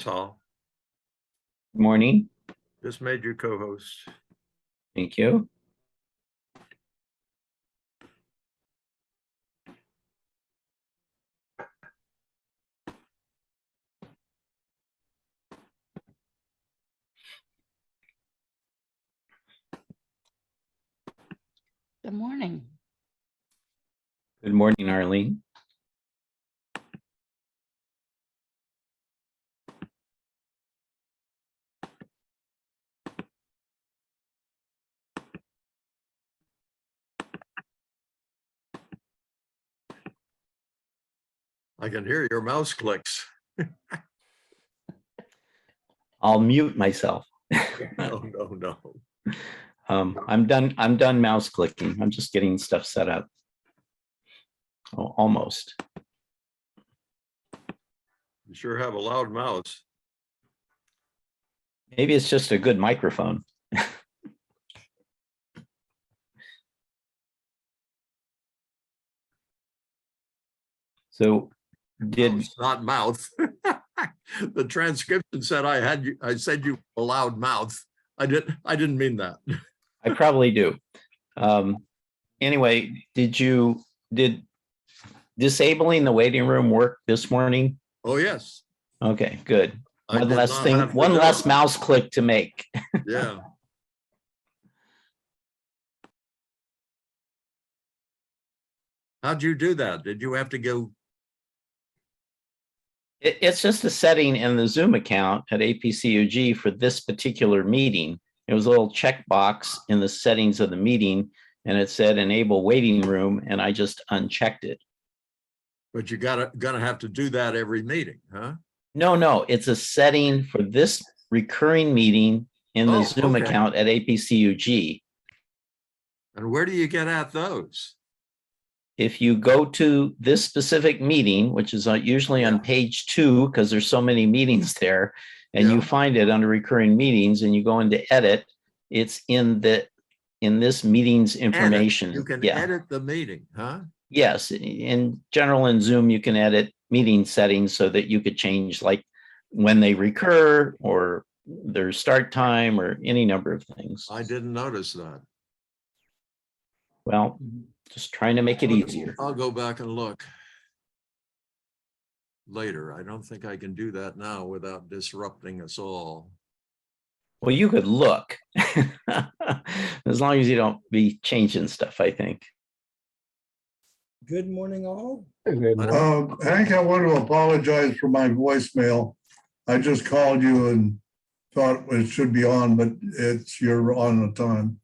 Saul, Morning. just made you co-host. Thank you. Good morning. Good morning, Arlene. I can hear your mouse clicks. I'll mute myself. No. I'm done mouse clicking. I'm just getting stuff set up. Oh, almost. You sure have a loud mouse. Maybe it's just a good microphone. So did Mouse, not mouth. The transcription said I said you a loud mouth. I didn't mean that. I probably do. Anyway, did disabling the waiting room work this morning? Oh, yes. Okay, good. I One did less not thing, have to one do less it. mouse click to make. Yeah. How'd you do that? Did you have to go? It's just a setting in the Zoom account at APCUG for this particular meeting. It was a little checkbox in the settings of the meeting, and it said enable waiting room, and I just unchecked it. But you gonna have to do that every meeting, huh? No, it's a setting for this recurring meeting in the Oh, Zoom okay. account at APCUG. And where do you get at those? If you go to this specific meeting, which is usually on page 2, because there's so many meetings there, and you Yeah. find it under recurring meetings and you go into edit, it's in this meeting's information. Edit. You can Yeah. edit the meeting, huh? Yes, in general in Zoom, you can edit meeting settings so that you could change like when they recur or their start time or any number of things. I didn't notice that. Well, just trying to make it easier. I'll go back and look later. I don't think I can do that now without disrupting us all. Well, you could look as long as you don't be changing stuff, I think. Good morning, all. Hank, I want to apologize for my voicemail. I just called you and thought it should be on, but you're on the time.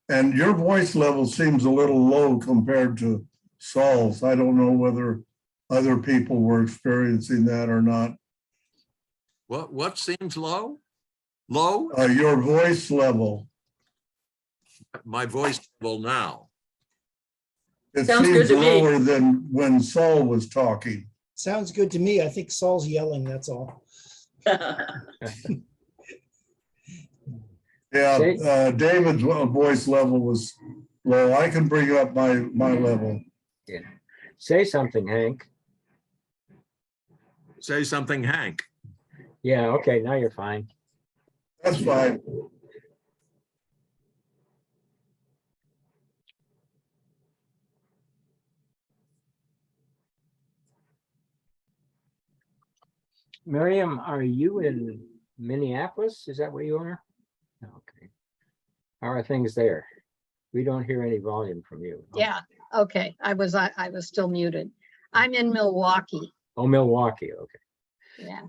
And your voice level seems a little low compared to Saul's. I don't know whether other people were experiencing that or not. What seems low? Low? Your voice level. My voice level now. It Sounds good seems to me. lower than when Saul was talking. Sounds good to me. I think Saul's yelling, that's all. Yeah, David's voice level was low. I can bring up my level. Yeah. Say something, Hank. Say something, Hank. Yeah, okay, now you're fine. That's fine. Miriam, are you in Minneapolis? Is that where you are? Okay. How are things there? We don't hear any volume from you. Yeah, okay. I was still muted. I'm in Milwaukee. Oh, Milwaukee, okay. Yeah.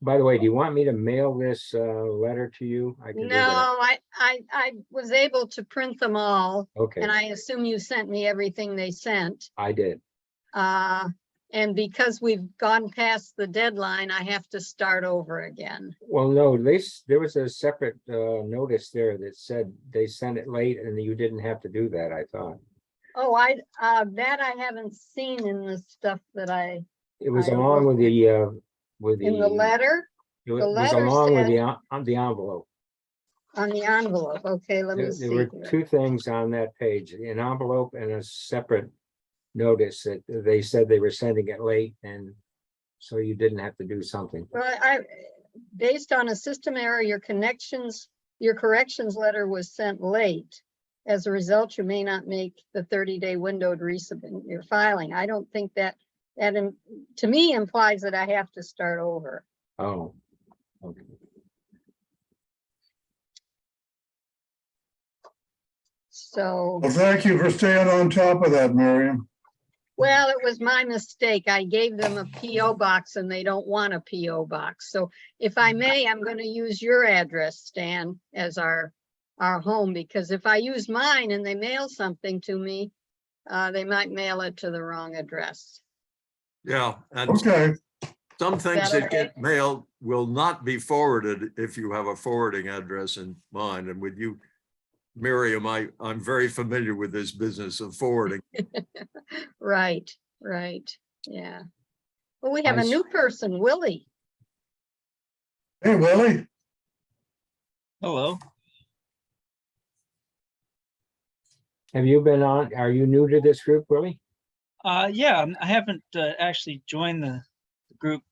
By the way, do you want me to mail this letter to you? I can do that. No, I was able to print them all, Okay, and I assume you sent me everything they sent. I did. And because we've gone past the deadline, I have to start over again. Well, no, there was a separate notice there that said they sent it late and you didn't have to do that, I thought. Oh, that I haven't seen in the stuff that It was I along with the in the letter, It was the letter along with said- the envelope. on the envelope. Okay, let me There see. were here. two things on that page, an envelope and a separate notice that they said they were sending it late, and so you didn't have to do something. Well, based on a system error, your corrections letter was sent late. As a result, you may not make the 30-day window to resubmit your filing. I don't think that to me implies that I have to start over. Oh, okay. So, Well, thank you for staying on top of that, Miriam. well, it was my mistake. I gave them a PO box and they don't want a PO box. So if I may, I'm going to use your address, Stan, as our home, because if I use mine and they mail something to me, they might mail it to the wrong address. Yeah, and Okay, some things that that get mailed will not be forwarded if you have a forwarding address in mind. And with you, Miriam, I'm very familiar with this business of forwarding. Right, right, yeah. Well, we have a Nice. new person, Willie. hey, Willie. Hello. Have you been on, are you new to this group, Willie? Yeah, I haven't actually joined the group,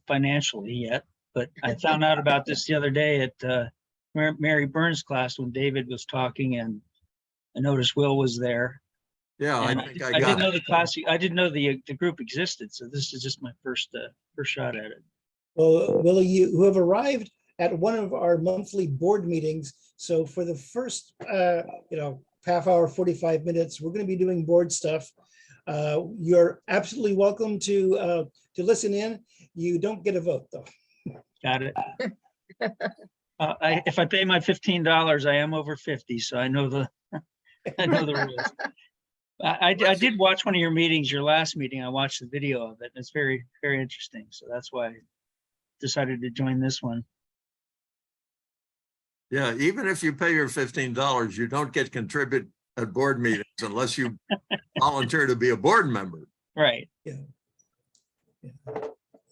financially yet, but I found out about this the other day at Mary Burns' class when David was talking, and I noticed Will was there. Yeah, I And think I I didn't got know it. the class. I didn't know the group existed, so this is just my first shot at it. Well, Willie, you have arrived at one of our monthly board meetings. So for the first, half hour, 45 minutes, we're going to be doing board stuff. You're absolutely welcome to listen in. You don't get a vote, though. Got it. If I pay my $15, I am over 50, so I know the rules. I did watch one of your meetings, your last meeting. I watched the video of it. And it's very, very interesting. So that's why I decided to join this one. Yeah, even if you pay your $15, you don't get contribute at board meetings unless you volunteer to be a board member. Right.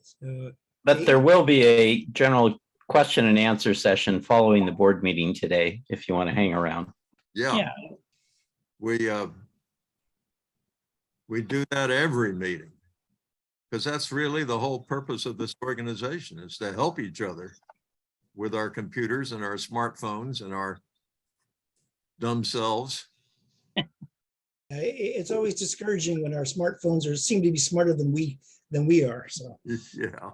So, But there will be a general question and answer session following the board meeting today, if you want to hang around. Yeah, Yeah. we do that every meeting. Because that's really the whole purpose of this organization, is to help each other with our computers and our smartphones and our dumb selves. it's always discouraging when our smartphones seem to be smarter than we are. So Yeah.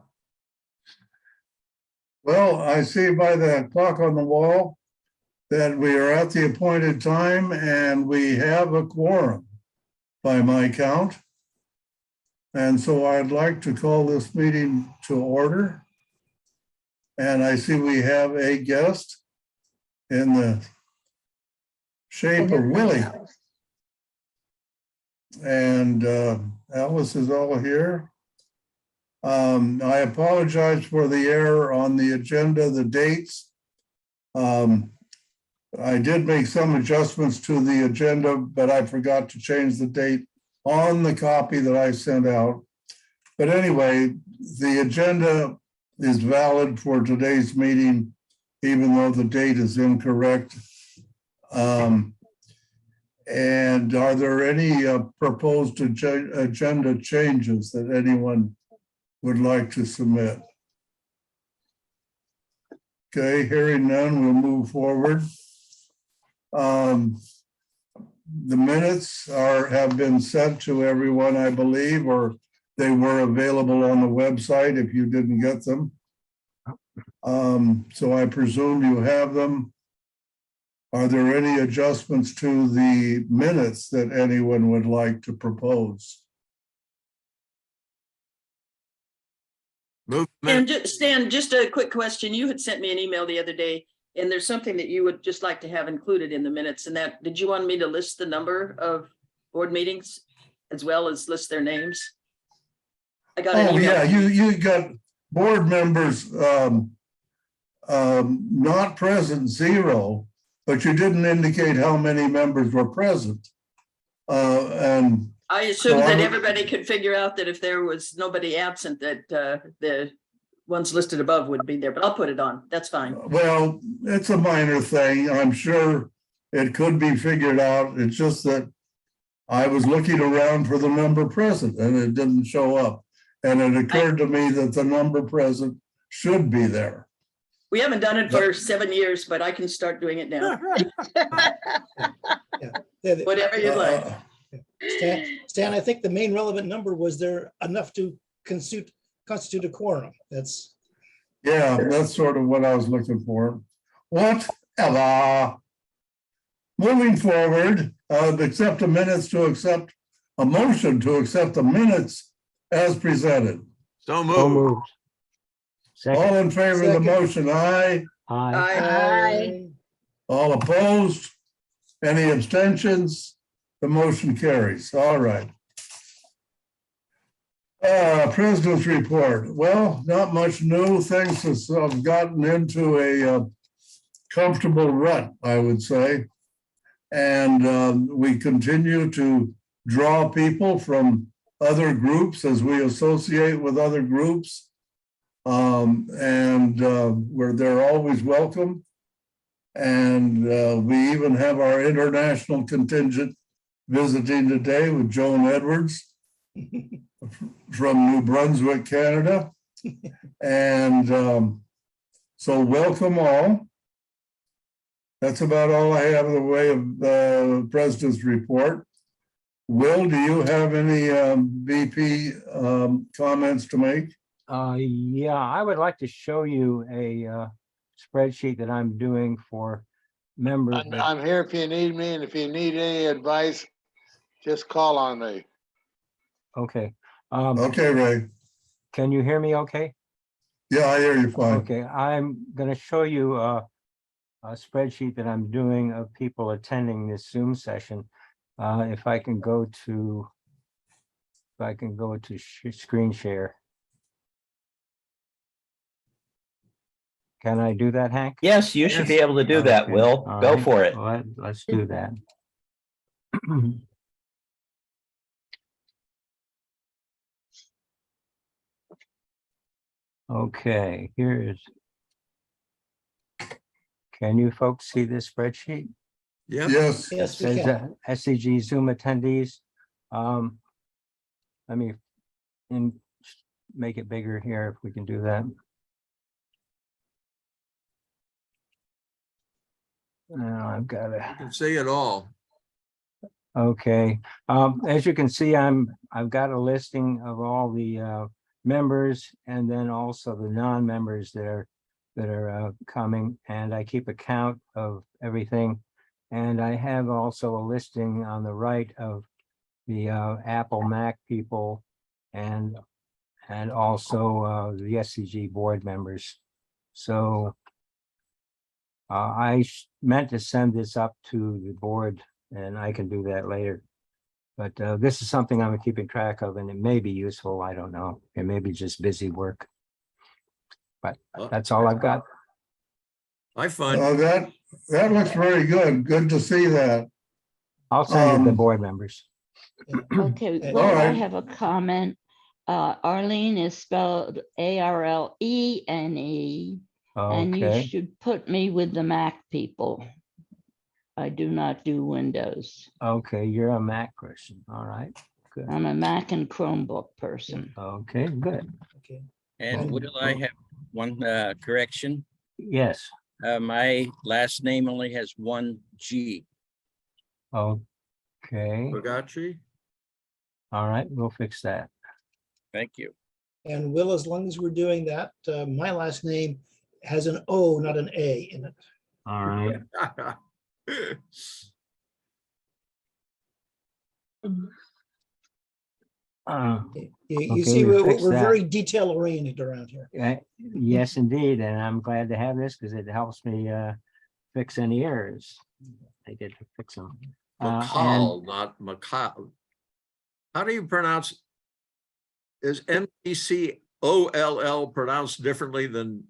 Well, I see by the clock on the wall that we are at the appointed time and we have a quorum by my count. And so I'd like to call this meeting to order. And I see we have a guest in the shape of Willie. And Alice is all here. I apologize for the error on the agenda, the dates. I did make some adjustments to the agenda, but I forgot to change the date on the copy that I sent out. But anyway, the agenda is valid for today's meeting, even though the date is incorrect. And are there any proposed agenda changes that anyone would like to submit? Okay, hearing none, we'll move forward. The minutes have been sent to everyone, I believe, or they were available on the website if you didn't get them. So I presume you have them. Are there any adjustments to the minutes that anyone would like to propose? Movement. And Stan, just a quick question. You had sent me an email the other day, and there's something that you would just like to have included in the minutes. And that, did you want me to list the number of board meetings as well as list their names? I got an Oh, email. yeah, you got board members not present, 0, but you didn't indicate how many members were present. And I assumed So I that would- everybody could figure out that if there was nobody absent, that the ones listed above would be there, but I'll put it on. That's fine. well, it's a minor thing. I'm sure it could be figured out. It's just that I was looking around for the number present and it didn't show up. And it occurred to me that the number present should be there. We haven't done it for 7 years, but I can start doing it now. Whatever you'd like. Stan, I think the main relevant number was there enough to constitute a quorum. That's, Yeah, that's sort of what I was looking for. Whatever. Moving forward, accept the minutes to accept a motion to accept the minutes as presented. So So moved. moved. All Second. in favor of the Second. motion, aye. Aye. Aye. All opposed? Any abstentions? The motion carries. All right. President's report. Well, not much new. Things have gotten into a comfortable rut, I would say. And we continue to draw people from other groups as we associate with other groups. Where they're always welcome. And we even have our international contingent visiting today with Joan Edwards from New Brunswick, Canada. And so welcome all. That's about all I have in the way of the president's report. Will, do you have any VP comments to make? Yeah, I would like to show you a spreadsheet that I'm doing for members. I'm here if you need me, and if you need any advice, just call on me. Okay. Okay, Ray. Can you hear me okay? Yeah, I hear you fine. Okay, I'm going to show you a spreadsheet that I'm doing of people attending this Zoom session. If I can go to screen share. Can I do that, Hank? Yes, you should be able to do that, Okay, Will. all Go right. for it. Let's do that. Okay, here's. Can you folks see this spreadsheet? Yeah. Yes, yes, we Says can. SCG Zoom attendees. Let me make it bigger here if we can do that. Now I've got You can see it all. Okay, as you can see, I've got a listing of all the members and then also the non-members that are coming, and I keep a count of everything. And I have also a listing on the right of the Apple Mac people and also the SCG board members. So I meant to send this up to the board, and I can do that later. But this is something I'm keeping track of, and it may be useful. I don't know. It may be just busy work. But that's all I've got. I find, that looks very good. Good to see that. I'll send it to the Um, board members. Okay, All well, I right. have a comment. Arlene is spelled Arlene, and you Okay, should put me with the Mac people. I do not do Windows. okay, you're a Mac person. All right, good. I'm a Mac and Chromebook person. Okay, good. Okay. And will I have one correction? Yes, My last name only has one G. okay, Bagachi. all right, we'll fix that. Thank you. And Will, as long as we're doing that, my last name has an O, not an A in it. All right, You Okay, see, we we're fixed that. very detail oriented around here. yes, indeed, and I'm glad to have this because it helps me fix any errors. I get to fix them. And McCall, not Macau. How do you pronounce? Is MCCOLL pronounced differently than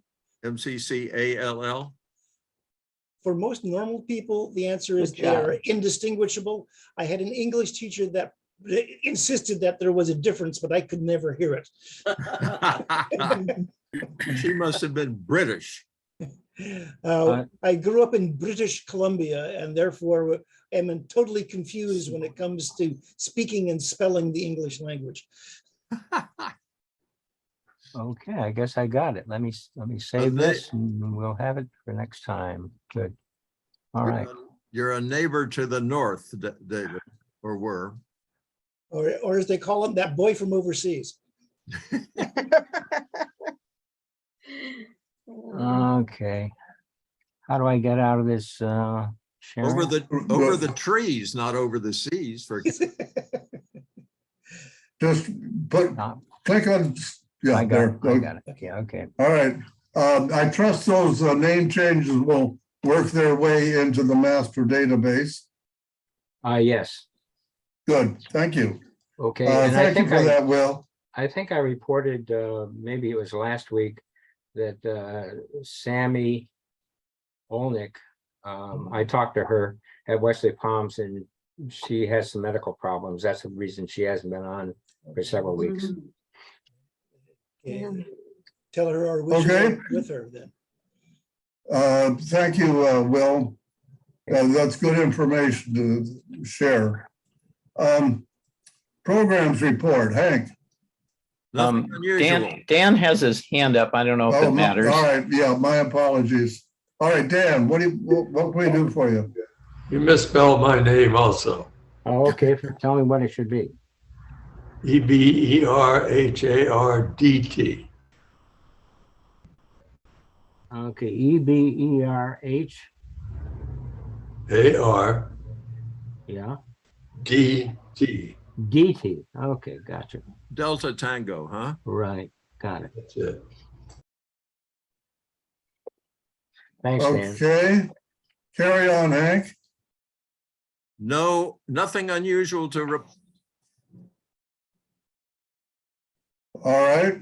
MCCALL? For most normal people, the answer is Good they are job. indistinguishable. I had an English teacher that insisted that there was a difference, but I could never hear it. She must have been British. I grew up in British Columbia and therefore am totally confused when it comes to speaking and spelling the English language. Okay, I guess I got it. Let me save they- this and we'll have it for next time. Good. All right. You're a neighbor to the north, David, or were. Or as they call him, that boy from overseas. Okay. How do I get out of this, Over sharing? the trees, not over the seas for Just put, No, click on, yeah, I there. got it. I got it. Yeah, okay. All right. I trust those name changes will work their way into the master database. Yes. Good, thank you. Okay. And I Thank you think for that, Will. I think I reported, maybe it was last week, that Sammy Olnick, I talked to her at Wesley Palms and she has some medical problems. That's the reason she hasn't been on for several weeks. Yeah. Tell her our wishes Okay. are with her then. Thank you, Will. That's good information to share. Programs report, Hank. nothing unusual. Dan has his hand up. I don't know if Oh, it matters. all right, yeah, my apologies. All right, Dan, what can we do for you? You misspelled my name also. Oh, okay. Tell me what it should be. Eberhardt. Okay, EBERH. ARDT. Yeah. DT. Okay, gotcha. Delta Tango, huh? Right, got it. That's it. Thanks, Dan. Okay, carry on, Hank. No, nothing unusual to All right.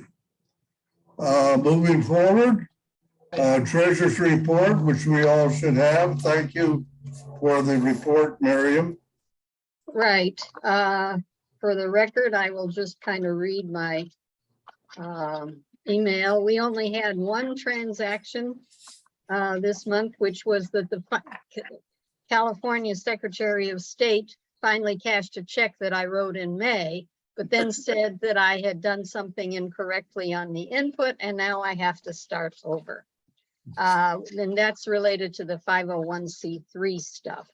Moving forward, treasurer's report, which we all should have. Thank you for the report, Miriam. Right. For the record, I will just kind of read my email. We only had one transaction this month, which was that the California Secretary of State finally cashed a check that I wrote in May, but then said that I had done something incorrectly on the input and now I have to start over. And that's related to the 501c3 stuff.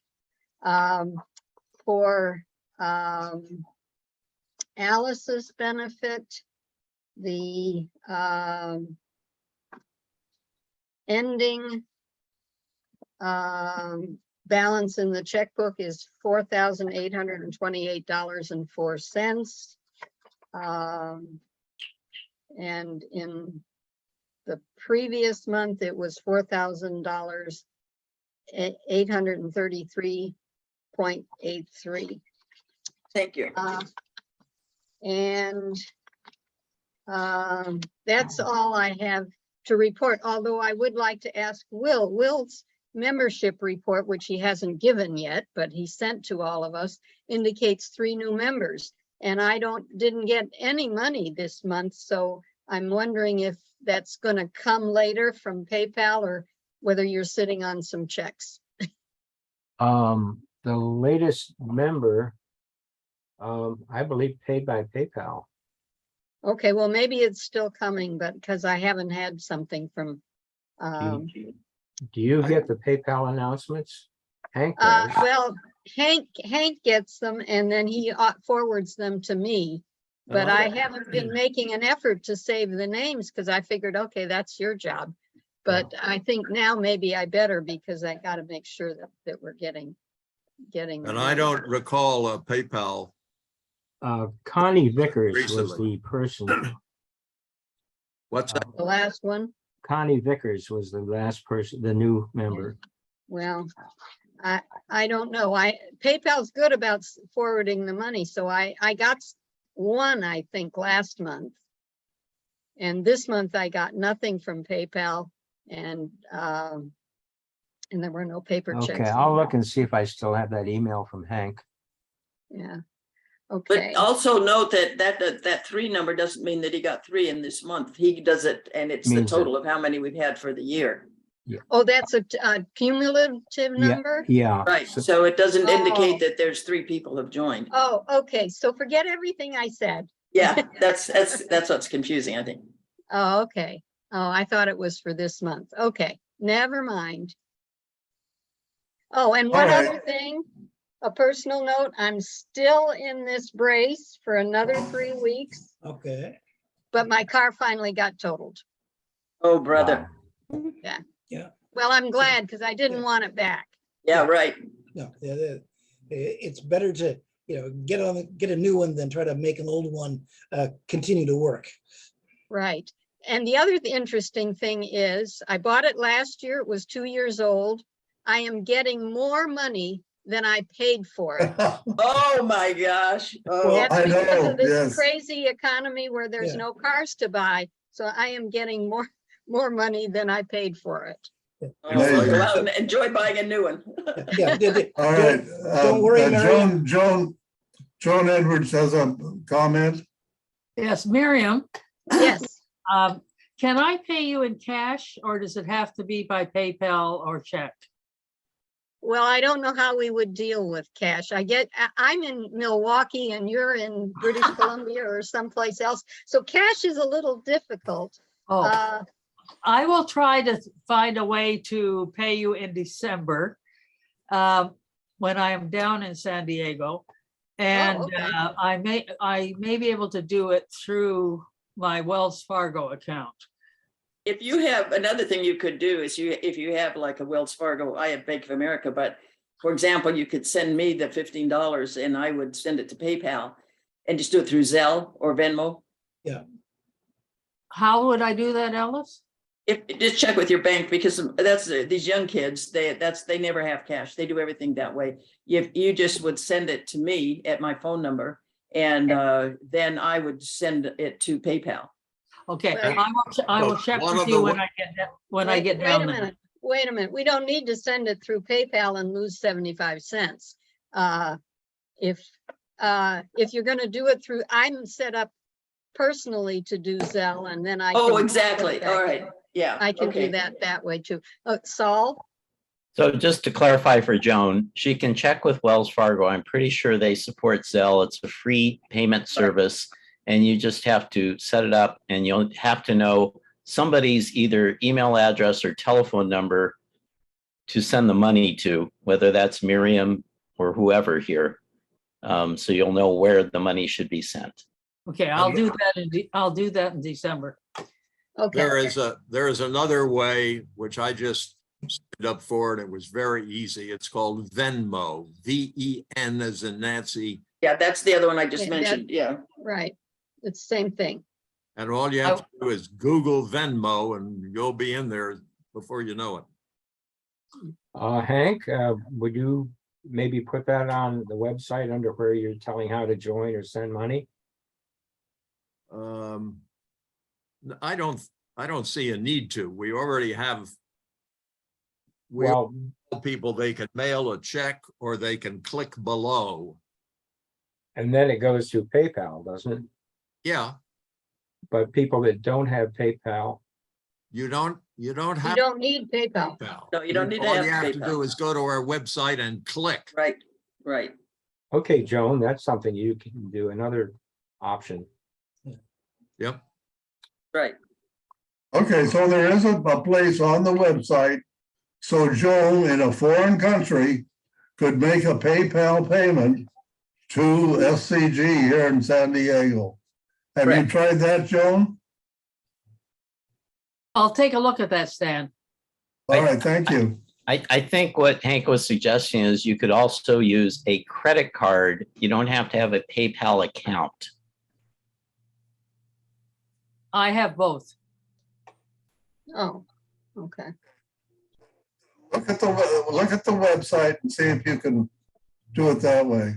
For Alice's benefit, the ending balance in the checkbook is $4,828.04. And in the previous month, it was $4,000, 833.83. Thank you. And that's all I have to report, although I would like to ask Will's membership report, which he hasn't given yet, but he sent to all of us, indicates 3 new members. And I didn't get any money this month, so I'm wondering if that's going to come later from PayPal or whether you're sitting on some checks. The latest member, I believe paid by PayPal. Okay, well, maybe it's still coming, but because I haven't had something from Do you get the PayPal announcements? Hank does. well, Hank gets them and then he forwards them to me. But I haven't been making an effort to save the names because I figured, okay, that's your job. But I think now maybe I better because I got to make sure that we're getting. And I don't recall a PayPal. Connie Vickers was Recently. the person. What's that? The last one. Connie Vickers was the last person, the new member. Well, I don't know. PayPal's good about forwarding the money. So I got one, I think, last month. And this month I got nothing from PayPal and there were no paper checks. Okay, I'll look and see if I still have that email from Hank. Yeah. Okay. But also note that 3 number doesn't mean that he got 3 in this month. He does it, and it's the Means that- total of how many we've had for the year. Oh, that's a cumulative number? Yeah. Right, So- so it doesn't Oh. indicate that there's 3 people have joined. Oh, okay. So forget everything I said. Yeah, that's what's confusing, I think. Oh, okay. Oh, I thought it was for this month. Okay, never mind. Oh, and one right. other thing, a personal note, I'm still in this brace for another 3 weeks, Okay, but my car finally got totaled. Oh, brother. Well, I'm glad because I didn't want it back. Yeah, right. no, it's better to, get a new one than try to make an old one continue to work. Right. And the other interesting thing is I bought it last year. It was 2 years old. I am getting more money than I paid for it. Oh, my gosh. Oh, Well, That's I because know, of this yes. crazy economy where there's Yeah. no cars to buy. So I am getting more money than I paid for it. oh, well, go out and enjoy buying a new one. Yeah. All right. Don't worry, Miriam. Joan Edwards has a comment. Yes, Miriam, Yes. can I pay you in cash or does it have to be by PayPal or check? Well, I don't know how we would deal with cash. I'm in Milwaukee and you're in British Columbia or someplace else. So cash is a little difficult. Oh, I will try to find a way to pay you in December when I am down in San Diego. And okay. I may be able to do it through my Wells Fargo account. If you have, another thing you could do is if you have like a Wells Fargo, I have Bank of America, but for example, you could send me the $15 and I would send it to PayPal and just do it through Zelle or Venmo. Yeah. How would I do that, Ellis? Just check with your bank because that's these young kids, they never have cash. They do everything that way. If you just would send it to me at my phone number and then I would send it to PayPal. Okay, Well, I will check one with of you the when wa- I get down there. Wait a minute. We don't need to send it through PayPal and lose 75 cents. If you're going to do it through, I'm set up personally to do Zelle and then I. Oh, can exactly. put it back All right. in. Yeah. I can okay. do that way too. Saul? So just to clarify for Joan, she can check with Wells Fargo. I'm pretty sure they support Zelle. It's a free payment service. And you just have to set it up and you'll have to know somebody's either email address or telephone number to send the money to, whether that's Miriam or whoever here. So you'll know where the money should be sent. Okay, I'll do that in December. Okay. There is another way, which I just stood up for, and it was very easy. It's called Venmo, VEN as in Nancy. Yeah, that's the other one I just Yeah, mentioned. Yeah. Right. It's the same thing. And all you have to do is Google Venmo and you'll be in there before you know it. Hank, would you maybe put that on the website under where you're telling how to join or send money? I don't see a need to. We already have. We Well, tell people they can mail a check or they can click below. and then it goes to PayPal, doesn't it? Yeah, But people that don't have PayPal, you don't You have don't need PayPal. PayPal. No, you don't need to All have you have to PayPal. do is go to our website and click. Right. Right. okay, Joan, that's something you can do, another option. Yep. Right. Okay, so there is a place on the website. So Joan in a foreign country could make a PayPal payment to SCG here in San Diego. Have you Correct. tried that, Joan? I'll take a look at that, Stan. All right, thank you. I think what Hank was suggesting is you could also use a credit card. You don't have to have a PayPal account. I have both. Oh, okay. Look at the website and see if you can do it that way.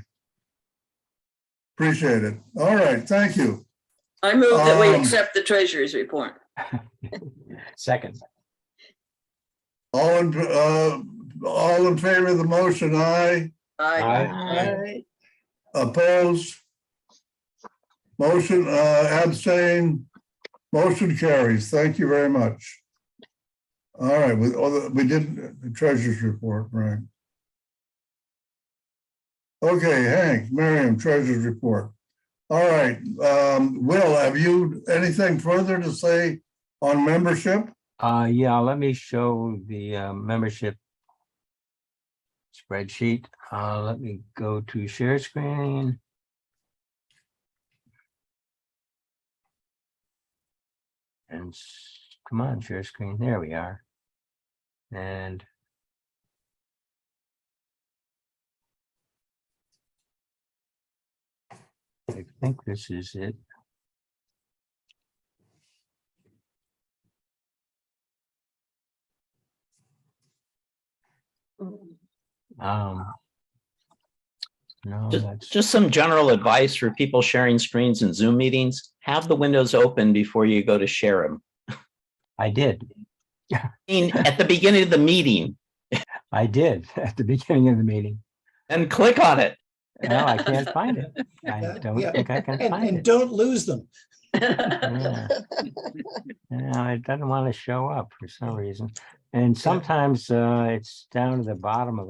Appreciate it. All right, thank you. I move that we Um, accept the treasurer's report. Second, All in favor of the motion, aye. Aye. Opposed? Motion, abstain, motion carries. Thank you very much. All right, we did the treasurer's report, right? Okay, Hank, Miriam, treasurer's report. All right, Will, have you anything further to say on membership? Yeah, let me show the membership spreadsheet. Let me go to share screen. And come on, share screen. There we are. And I think this is it. No, that's Just some general advice for people sharing screens in Zoom meetings. Have the windows open before you go to share them. I did. At the beginning of the meeting, I did at the beginning of the meeting. and click on it. No, I can't find it. I don't Yeah. think I can find And it. don't lose them. Yeah. Yeah, it doesn't want to show up for some reason. And sometimes it's down to the bottom of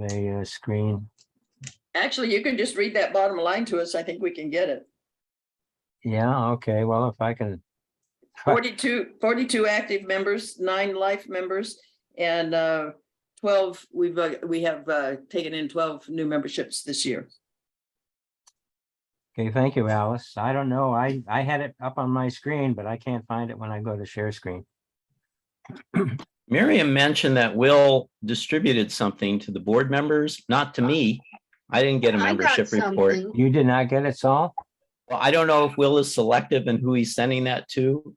a screen. Actually, you can just read that bottom line to us. I think we can get it. Yeah, okay. Well, if I can 42 active members, 9 life members, and 12, we have taken in 12 new memberships this year. Okay, thank you, Alice. I don't know. I had it up on my screen, but I can't find it when I go to share screen. Miriam mentioned that Will distributed something to the board members, not to me. I didn't get a I got membership report. something. You did not get it, Saul? Well, I don't know if Will is selective in who he's sending that to.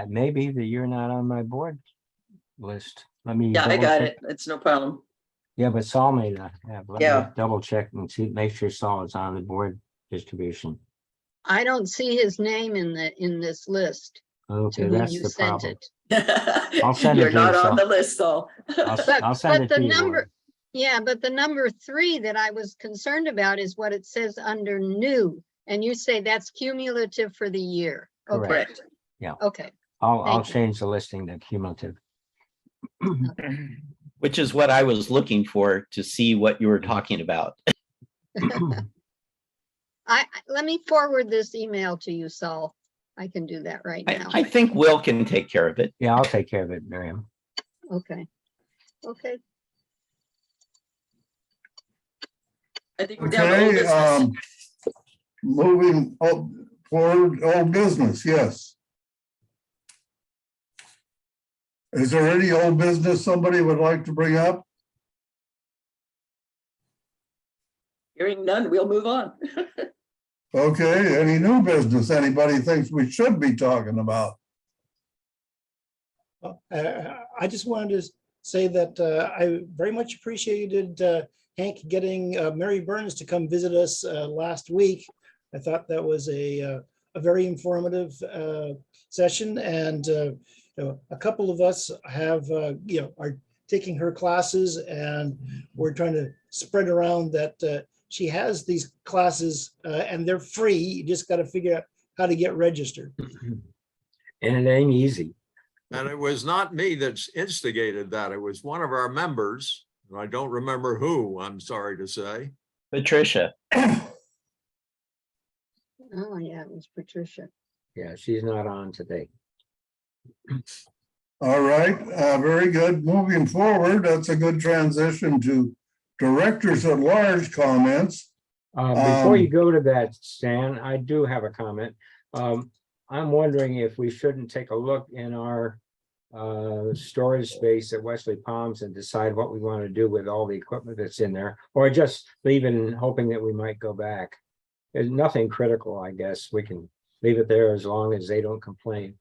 Maybe that you're not on my board list. Let me. Yeah, I double got check. it. It's no problem. Yeah, but Saul may not have. Let me Yeah. double check and see, make sure Saul is on the board distribution. I don't see his name in this list Okay, to whom that's you the sent problem. it. I'll send it You're to you, not on so- the list, though. I'll send it But to the you. number, yeah, but the number 3 that I was concerned about is what it says under new. And you say that's cumulative for the year. Okay, Correct. okay. I'll Thank you. change the listing to cumulative. Which is what I was looking for to see what you were talking about. Let me forward this email to you, Saul. I can do that right now. I think Will can take care of it. Yeah, I'll take care of it, Miriam. Okay, okay. I think we're down to old Okay, business. moving forward, old business, yes. Is there any old business somebody would like to bring up? Hearing none, we'll move on. Okay, any new business anybody thinks we should be talking about? I just wanted to say that I very much appreciated Hank getting Mary Burns to come visit us last week. I thought that was a very informative session, and a couple of us have are taking her classes, and we're trying to spread around that she has these classes and they're free. You just got to figure out how to get registered. And it ain't easy. And it was not me that's instigated that. It was one of our members. And I don't remember who, I'm sorry to say. Patricia. Oh, yeah, it was Patricia. Yeah, she's not on today. All right, very good. Moving forward, that's a good transition to directors at large comments. Before you go to that, Stan, I do have a comment. I'm wondering if we shouldn't take a look in our storage space at Wesley Palms and decide what we want to do with all the equipment that's in there, or just leave it and hoping that we might go back. There's nothing critical, I guess. We can leave it there as long as they don't complain.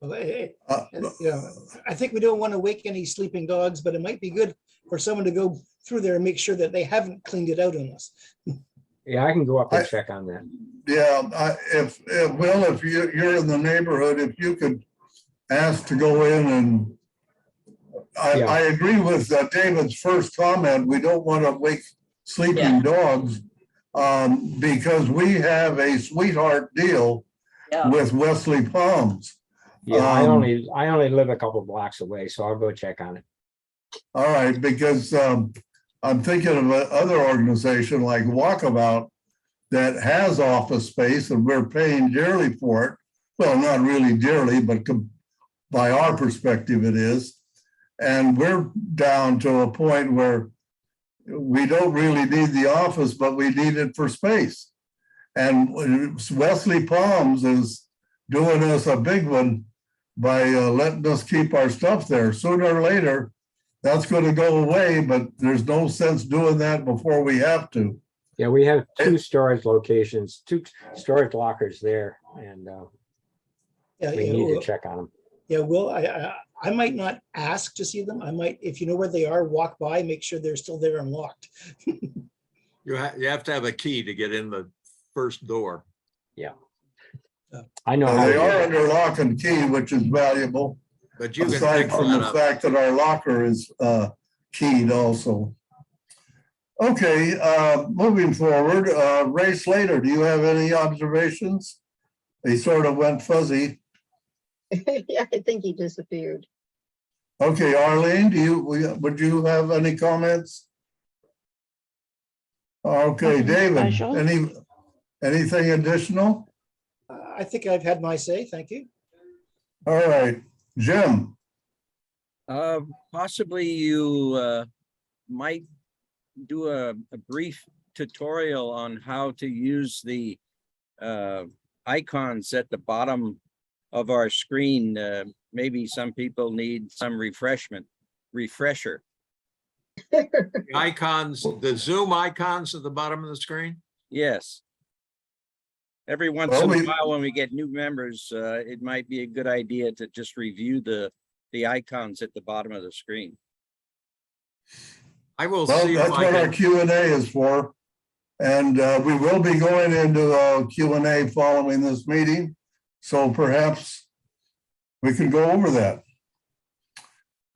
Well, I think we don't want to wake any sleeping dogs, but it might be good for someone to go through there and make sure that they haven't cleaned it out on us. Yeah, I can go up and check on that. Yeah, if Will, if you're in the neighborhood, if you could ask to go in and Yeah. I agree with David's first comment. We don't want to wake sleeping dogs because we have a sweetheart deal with Wesley Palms. Yeah, I only live a couple blocks away, so I'll go check on it. All right, because I'm thinking of another organization like Walkabout that has office space and we're paying dearly for it. well, not really dearly, but by our perspective, it is. And we're down to a point where we don't really need the office, but we need it for space. And Wesley Palms is doing us a big one by letting us keep our stuff there. Sooner or later, that's going to go away, but there's no sense doing that before we have to. Yeah, we have two storage locations, two storage lockers there, and Yeah, we yeah, need to well- check on them. Yeah, well, I might not ask to see them. I might, if you know where they are, walk by, make sure they're still there and locked. You have to have a key to get in the first door. I know how to They do are that. under lock and key, which is valuable, But you can aside pick from that the up. fact that our locker is keyed also. Okay, moving forward, Ray Slater, do you have any observations? He sort of went fuzzy. Yeah, I think he disappeared. Okay, Arlene, would you have any comments? Okay, Nothing David, special. anything additional? I think I've had my say. Thank you. All right, Jim, Possibly you might do a brief tutorial on how to use the icons at the bottom of our screen. Maybe some people need some refresher. The icons, the Zoom icons at the bottom of the screen. Yes. Every once Well, in a while, when we get new members, it might be a good idea to just review the icons at the bottom of the screen. I will well, see if that's I what our can. Q&A is for. And we will be going into a Q&A following this meeting. So perhaps we can go over that.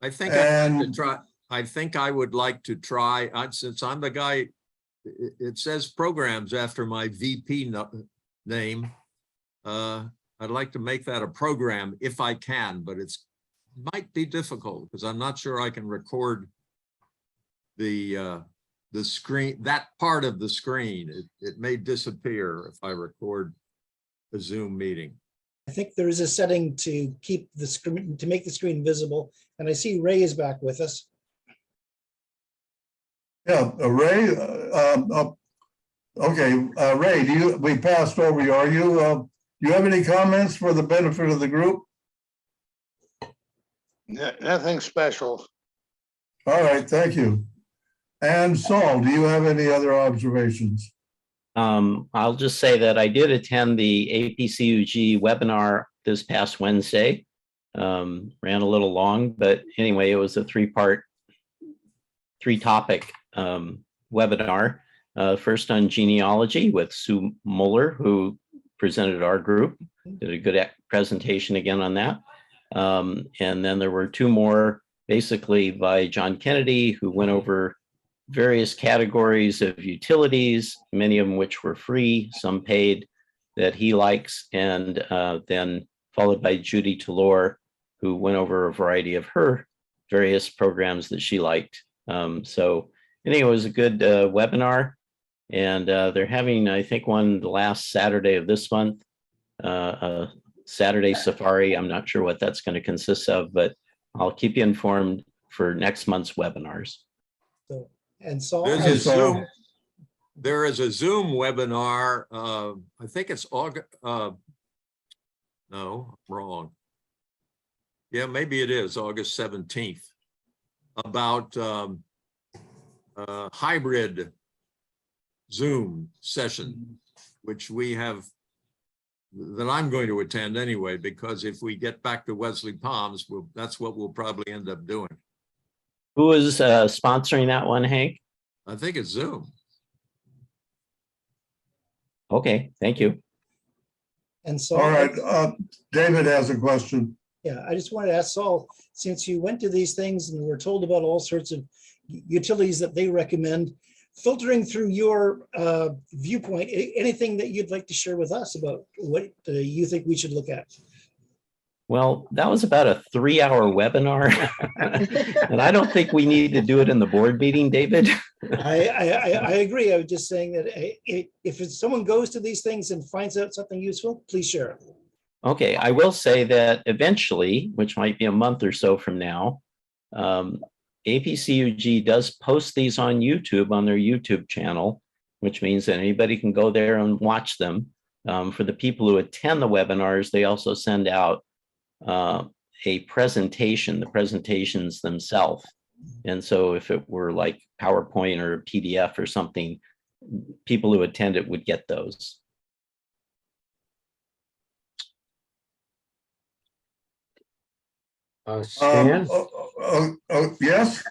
I think I'd like to And- try. I think I would like to try, since I'm the guy, it says programs after my VP name. I'd like to make that a program if I can, but it might be difficult because I'm not sure I can record the screen, that part of the screen. It may disappear if I record a Zoom meeting. I think there is a setting to keep the screen, to make the screen visible. And I see Ray is back with us. Yeah, Ray, okay, Ray, we passed over you. Do you have any comments for the benefit of the group? Nothing special. All right, thank you. And Saul, do you have any other observations? I'll just say that I did attend the APCUG webinar this past Wednesday. Ran a little long, but anyway, it was a three-topic webinar. First on genealogy with Sue Muller, who presented our group, did a good presentation again on that. And then there were two more, basically by John Kennedy, who went over various categories of utilities, many of them which were free, some paid, that he likes, and then followed by Judy Talor, who went over a variety of her various programs that she liked. So anyway, it was a good webinar, and they're having, I think, one the last Saturday of this month, a Saturday safari. I'm not sure what that's going to consist of, but I'll keep you informed for next month's webinars. So, and Saul, There's Hi, a Saul. Zoom. There is a Zoom webinar. I think it's August. No, I'm wrong. Yeah, maybe it is August 17th about hybrid Zoom session, which we have, that I'm going to attend anyway, because if we get back to Wesley Palms, that's what we'll probably end up doing. Who is sponsoring that one, Hank? I think it's Zoom. Okay, thank you. and Saul. All right, David has a question. Yeah, I just wanted to ask Saul, since you went to these things and were told about all sorts of utilities that they recommend, filtering through your viewpoint, anything that you'd like to share with us about what you think we should look at? Well, that was about a 3-hour webinar. And I don't think we need to do it in the board meeting, David. I agree. I was just saying that if someone goes to these things and finds out something useful, please share it. Okay, I will say that eventually, which might be a month or so from now, APCUG does post these on YouTube on their YouTube channel, which means that anybody can go there and watch them. For the people who attend the webinars, they also send out a presentation, the presentations themselves. And so if it were like PowerPoint or PDF or something, people who attend it would get those. Stan, Yes,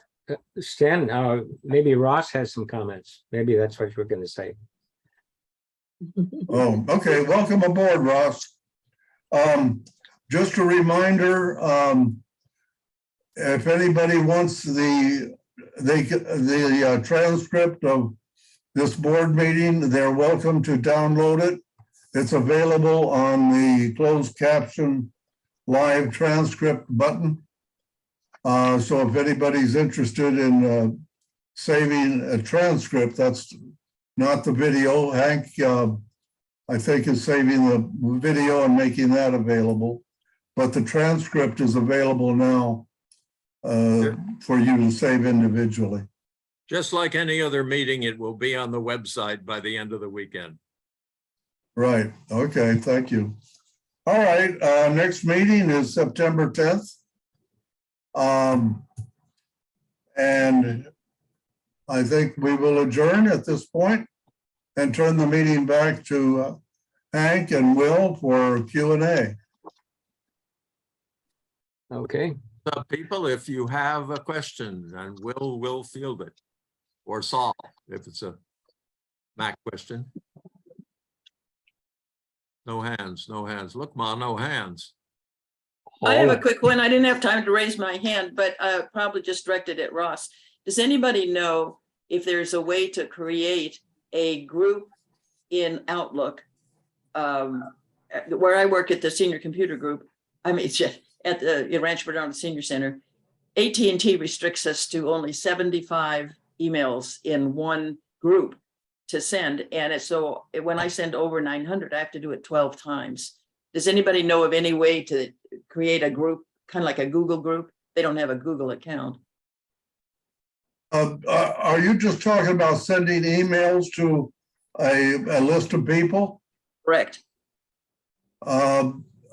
Stan, maybe Ross has some comments. Maybe that's what you were going to say. oh, okay, welcome aboard, Ross. Just a reminder, if anybody wants the transcript of this board meeting, they're welcome to download it. It's available on the closed caption live transcript button. So if anybody's interested in saving a transcript, that's not the video. Hank, I think, is saving the video and making that available. But the transcript is available now for you to save individually. Just like any other meeting, it will be on the website by the end of the weekend. Right. Okay. Thank you. All right. Next meeting is September 10th. And I think we will adjourn at this point and turn the meeting back to Hank and Will for Q&A. Okay. People, if you have a question, and we'll field it, or Saul, if it's a Mac question. No hands, no hands. Look, Ma, no hands. I have a quick one. I didn't have time to raise my hand, but probably just directed at Ross. Does anybody know if there's a way to create a group in Outlook? Where I work at the senior computer group, I mean, at the Rancho Bernardo Senior Center, AT&T restricts us to only 75 emails in one group to send. And so when I send over 900, I have to do it 12 times. Does anybody know of any way to create a group, kind of like a Google group? They don't have a Google account. Are you just talking about sending emails to a list of people? Correct.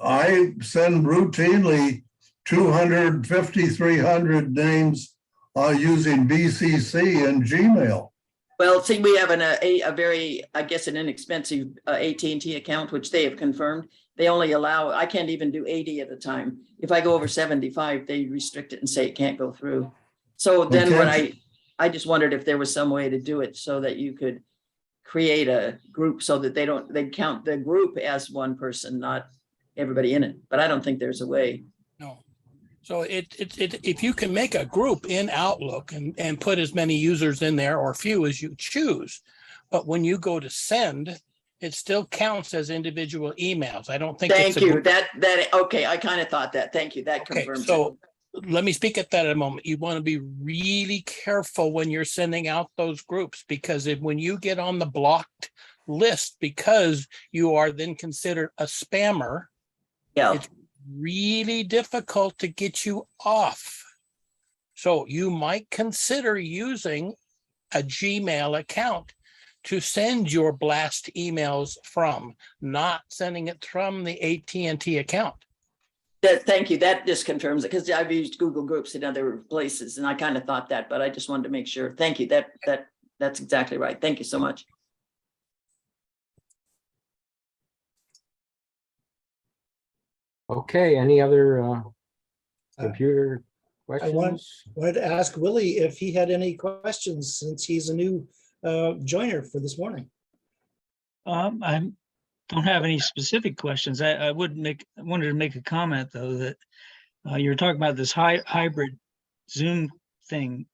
I send routinely 250, 300 names using BCC and Gmail. Well, see, we have a very, I guess, an inexpensive AT&T account, which they have confirmed. They only allow, I can't even do 80 at a time. If I go over 75, they restrict it and say it can't go through. So then Okay. when I just wondered if there was some way to do it so that you could create a group so that they count the group as one person, not everybody in it. But I don't think there's a way. No. So if you can make a group in Outlook and put as many users in there or few as you choose, but when you go to send, it still counts as individual emails. I don't think. Thank you. Okay. I kind of thought that. Thank you. That Okay, confirms so it. let me speak at that in a moment. You want to be really careful when you're sending out those groups, because when you get on the blocked list, because you are then considered a spammer, Yeah. it's really difficult to get you off. So you might consider using a Gmail account to send your blast emails from, not sending it from the AT&T account. Thank you. That just confirms it, because I've used Google Groups in other places and I kind of thought that, but I just wanted to make sure. Thank you. That's exactly right. Thank you so much. Okay, any other computer I questions? wanted to ask Willie if he had any questions since he's a new joiner for this morning. I don't have any specific questions. I wanted to make a comment though, that you were talking about this hybrid Zoom thing.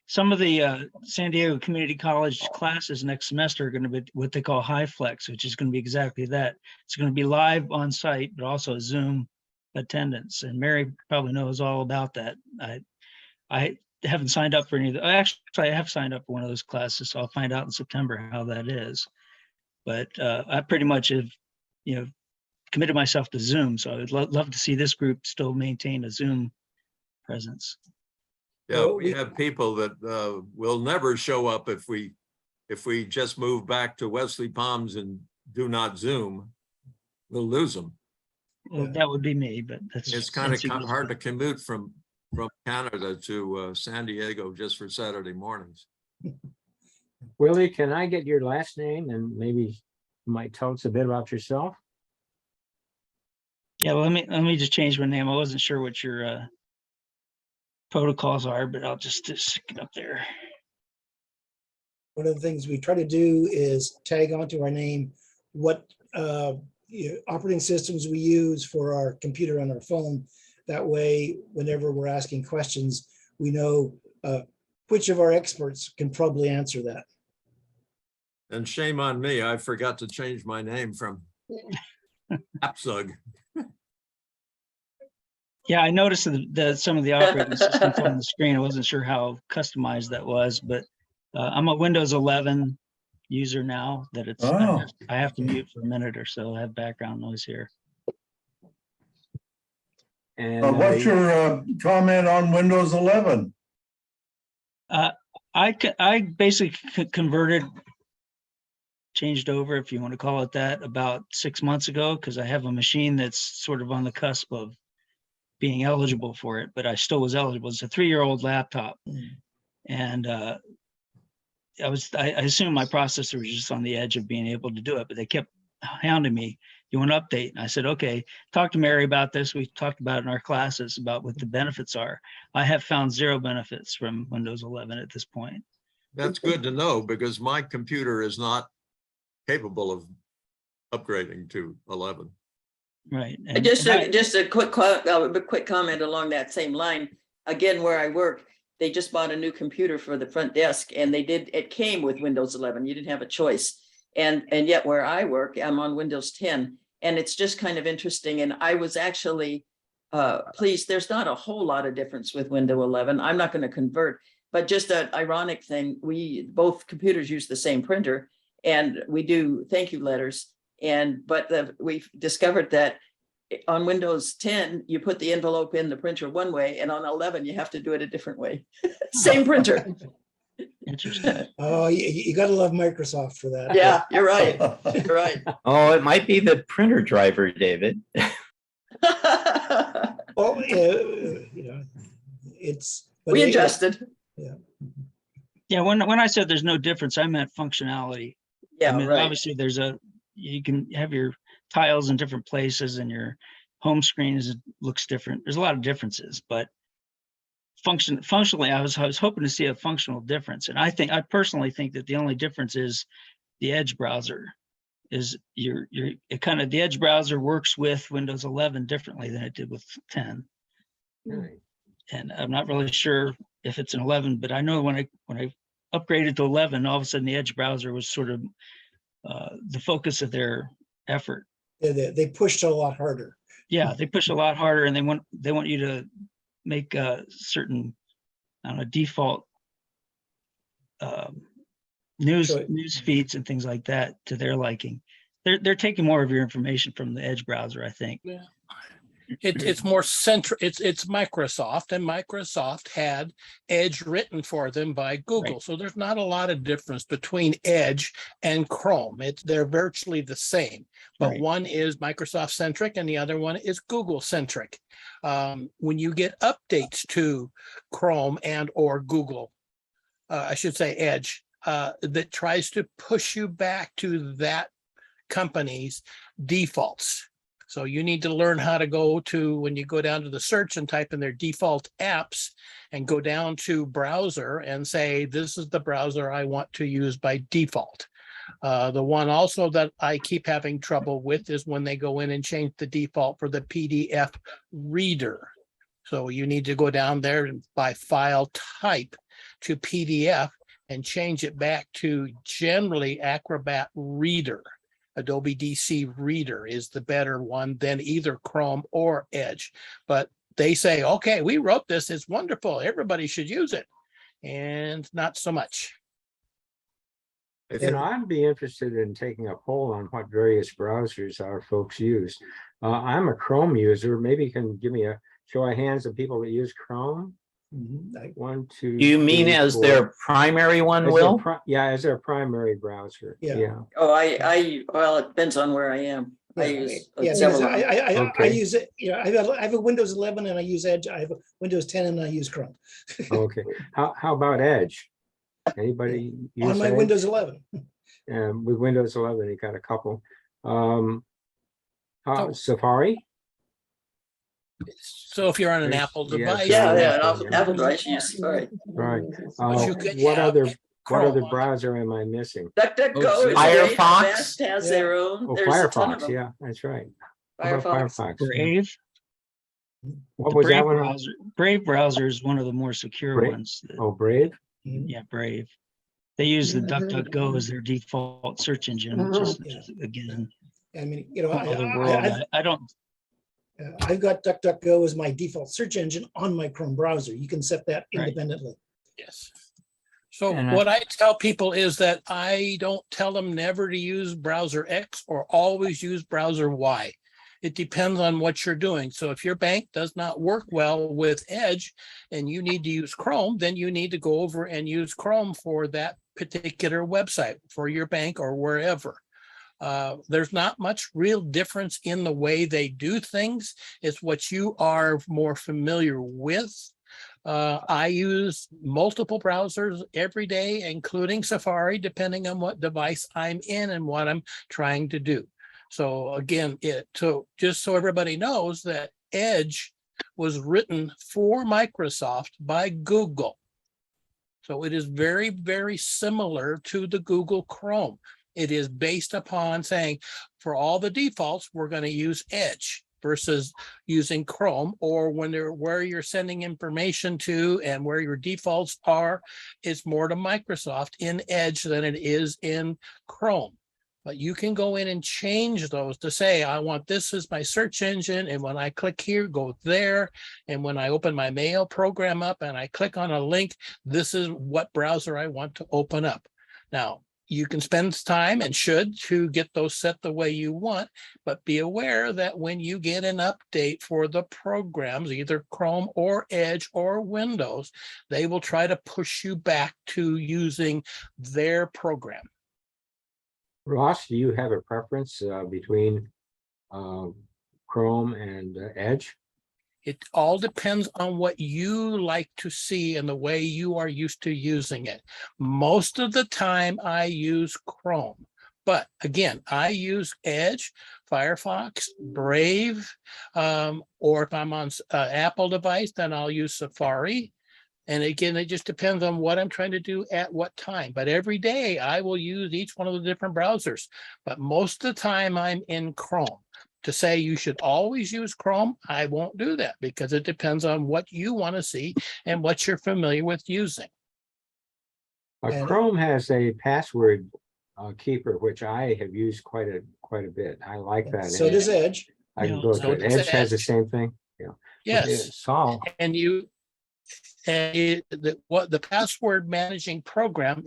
Some of the San Diego Community College classes next semester are going to be what they call high flex, which is going to be exactly that. It's going to be live on site, but also Zoom attendance. And Mary probably knows all about that. I haven't signed up for any of the, actually I have signed up for one of those classes, so I'll find out in September how that is. But I pretty much have committed myself to Zoom. So I would love to see this group still maintain a Zoom presence. Yeah, Well, we we- have people that will never show up if we just move back to Wesley Palms and do not Zoom. We'll lose them. Well, that would be me, but that's. It's kind of NC hard to commute from Canada to San Diego just for Saturday mornings. Willie, can I get your last name and maybe you might tell us a bit about yourself? Yeah, well, let me just change my name. I wasn't sure what your protocols are, but I'll just stick it up there. One of the things we try to do is tag onto our name what operating systems we use for our computer on our phone. That way, whenever we're asking questions, we know which of our experts can probably answer that. And shame on me, I forgot to change my name from Apsug. Yeah, I noticed that some of the operating systems on the screen. I wasn't sure how customized that was, but I'm a Windows 11 user now. That it's Oh. I have to mute for a minute or so. I have background noise here. And What's your comment on Windows 11? I basically converted, changed over, if you want to call it that, about 6 months ago, because I have a machine that's sort of on the cusp of being eligible for it, but I still was eligible. It's a 3-year-old laptop. And I assumed my processor was just on the edge of being able to do it, but they kept hounding me, you want to update? And I said, okay, talk to Mary about this. We talked about it in our classes about what the benefits are. I have found 0 benefits from Windows 11 at this point. That's good to know because my computer is not capable of upgrading to 11. Right. Just a quick comment along that same line. Again, where I work, they just bought a new computer for the front desk, and it came with Windows 11. You didn't have a choice. And yet where I work, I'm on Windows 10, and it's just kind of interesting. And I was actually pleased. There's not a whole lot of difference with Windows 11. I'm not going to convert, but just an ironic thing. Both computers use the same printer, and we do thank you letters. But we've discovered that on Windows 10, you put the envelope in the printer one way, and on 11, you have to do it a different way. Same printer. Interesting. Oh, you gotta love Microsoft for that. Yeah, you're right. You're right. Oh, it might be the printer driver, David. Well, it's. but We it- adjusted. Yeah, when I said there's no difference, I meant functionality. Yeah, I mean, right. obviously you can have your tiles in different places and your home screen looks different. There's a lot of differences, but functionally, I was hoping to see a functional difference. And I personally think that the only difference is the Edge browser. Is the Edge browser works with Windows 11 differently than it did with 10. Right. And I'm not really sure if it's an 11, but I know when I upgraded to 11, all of a sudden the Edge browser was sort of the focus of their effort. They pushed a lot harder. Yeah, they push a lot harder, and they want you to make certain, I don't know, default news feeds and things like that to their liking. They're taking more of your information from the Edge browser, I think. Yeah. It's more central. It's Microsoft, and Microsoft had Edge written for them by Google. Right. So there's not a lot of difference between Edge and Chrome. They're virtually the same, but Right. one is Microsoft centric and the other one is Google centric. When you get updates to Chrome and or Google, I should say Edge, that tries to push you back to that company's defaults. So you need to learn how to go to, when you go down to the search and type in their default apps and go down to browser and say, this is the browser I want to use by default. The one also that I keep having trouble with is when they go in and change the default for the PDF reader. So you need to go down there and by file type to PDF and change it back to generally Acrobat Reader. Adobe DC Reader is the better one than either Chrome or Edge. But they say, okay, we wrote this, it's wonderful, everybody should use it. And not so much. And I'd be interested in taking a poll on what various browsers our folks use. I'm a Chrome user. Maybe you can give me a show of hands of people that use Chrome. Mhm. 1, 2. Do you mean 3, as 4. their primary one, As their Will? yeah, as their primary browser. Yeah. Yeah. Oh, well, it depends on where I am. I Yeah, use yeah, because several. I Okay. use it, I have a Windows 11 and I use Edge. I have a Windows 10 and I use Chrome. Okay. How about Edge? Anybody use On my Edge? Windows 11. With Windows 11, you got a couple. So- Safari? So if you're on an Yes, Apple yes, device. Yeah, yeah, Apple, yeah. Apple device use, sorry. Right. But you could What have other Chrome. browser am I missing? DuckDuckGo is great. Firefox? Vast has their own. Oh, There's a ton of Firefox. them. Yeah, that's right. How about Firefox. Firefox? Brave. What The was that Brave one? browser, Brave browser is one of the more secure Brave? ones. Oh, Brave? Yeah, Brave. They use the DuckDuckGo as their default search engine, which is Yeah. again, I mean, another world. I don't, I've got DuckDuckGo as my default search engine on my Chrome browser. You can set that Right. independently. Yes. So And what I tell people is that I don't tell them never to use browser X or always use browser Y. It depends on what you're doing. So if your bank does not work well with Edge and you need to use Chrome, then you need to go over and use Chrome for that particular website for your bank or wherever. There's not much real difference in the way they do things. It's what you are more familiar with. I use multiple browsers every day, including Safari, depending on what device I'm in and what I'm trying to do. So again, just so everybody knows that Edge was written for Microsoft by Google. So it is very, very similar to the Google Chrome. It is based upon saying, for all the defaults, we're going to use Edge versus using Chrome, or where you're sending information to and where your defaults are, it's more to Microsoft in Edge than it is in Chrome. But you can go in and change those to say, I want this as my search engine. And when I click here, go there. And when I open my mail program up and I click on a link, this is what browser I want to open up. Now, you can spend time and should to get those set the way you want, but be aware that when you get an update for the programs, either Chrome or Edge or Windows, they will try to push you back to using their program. Ross, do you have a preference between Chrome and Edge? It all depends on what you like to see and the way you are used to using it. Most of the time I use Chrome, but again, I use Edge, Firefox, Brave, or if I'm on Apple device, then I'll use Safari. And again, it just depends on what I'm trying to do at what time. But every day I will use each one of the different browsers. But most of the time I'm in Chrome. To say you should always use Chrome, I won't do that because it depends on what you want to see and what you're familiar with using. And- Chrome has a password keeper, which I have used quite a bit. I like that. So does Edge. I can Yeah, go so to it. does Edge has the Edge. same thing. Yeah. Yes. Saul. What the password managing program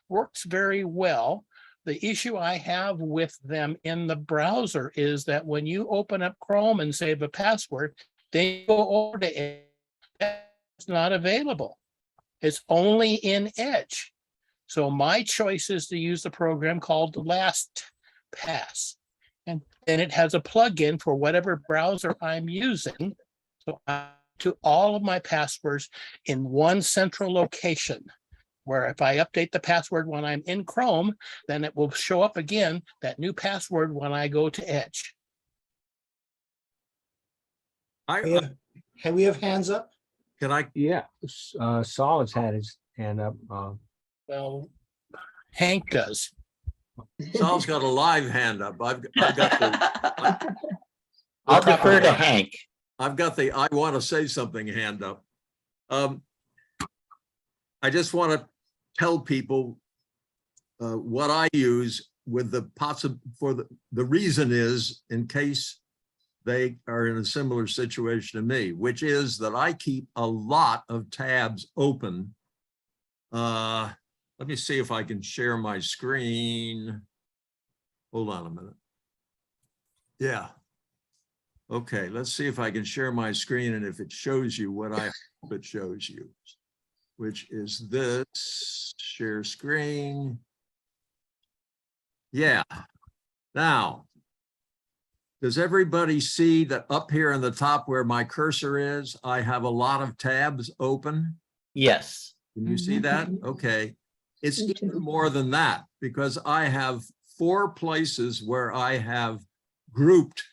works very well. The issue I have with them in the browser is that when you open up Chrome and save a password, they go over to Edge. It's not available. It's only in Edge. So my choice is to use the program called LastPass. And then it has a plugin for whatever browser I'm using. So I to all of my passwords in one central location, where if I update the password when I'm in Chrome, then it will show up again, that new password when I go to Edge. We have hands up? Can I? Yeah. Saul has had his hand up. Well, Hank does. Sal's got a live hand up. I've got the. I'll defer to Hank. I've got the I want to say something hand up. I just want to tell people what I use with the the reason is in case they are in a similar situation to me, which is that I keep a lot of tabs open let me see if I can share my screen. Hold on a minute. Yeah. Okay, let's see if I can share my screen and if it shows you what I hope it shows you, which is this, share screen. Yeah. Now, does everybody see that up here in the top where my cursor is, I have a lot of tabs open? Yes. Can you see that? Okay. It's even more than that because I have 4 places where I have grouped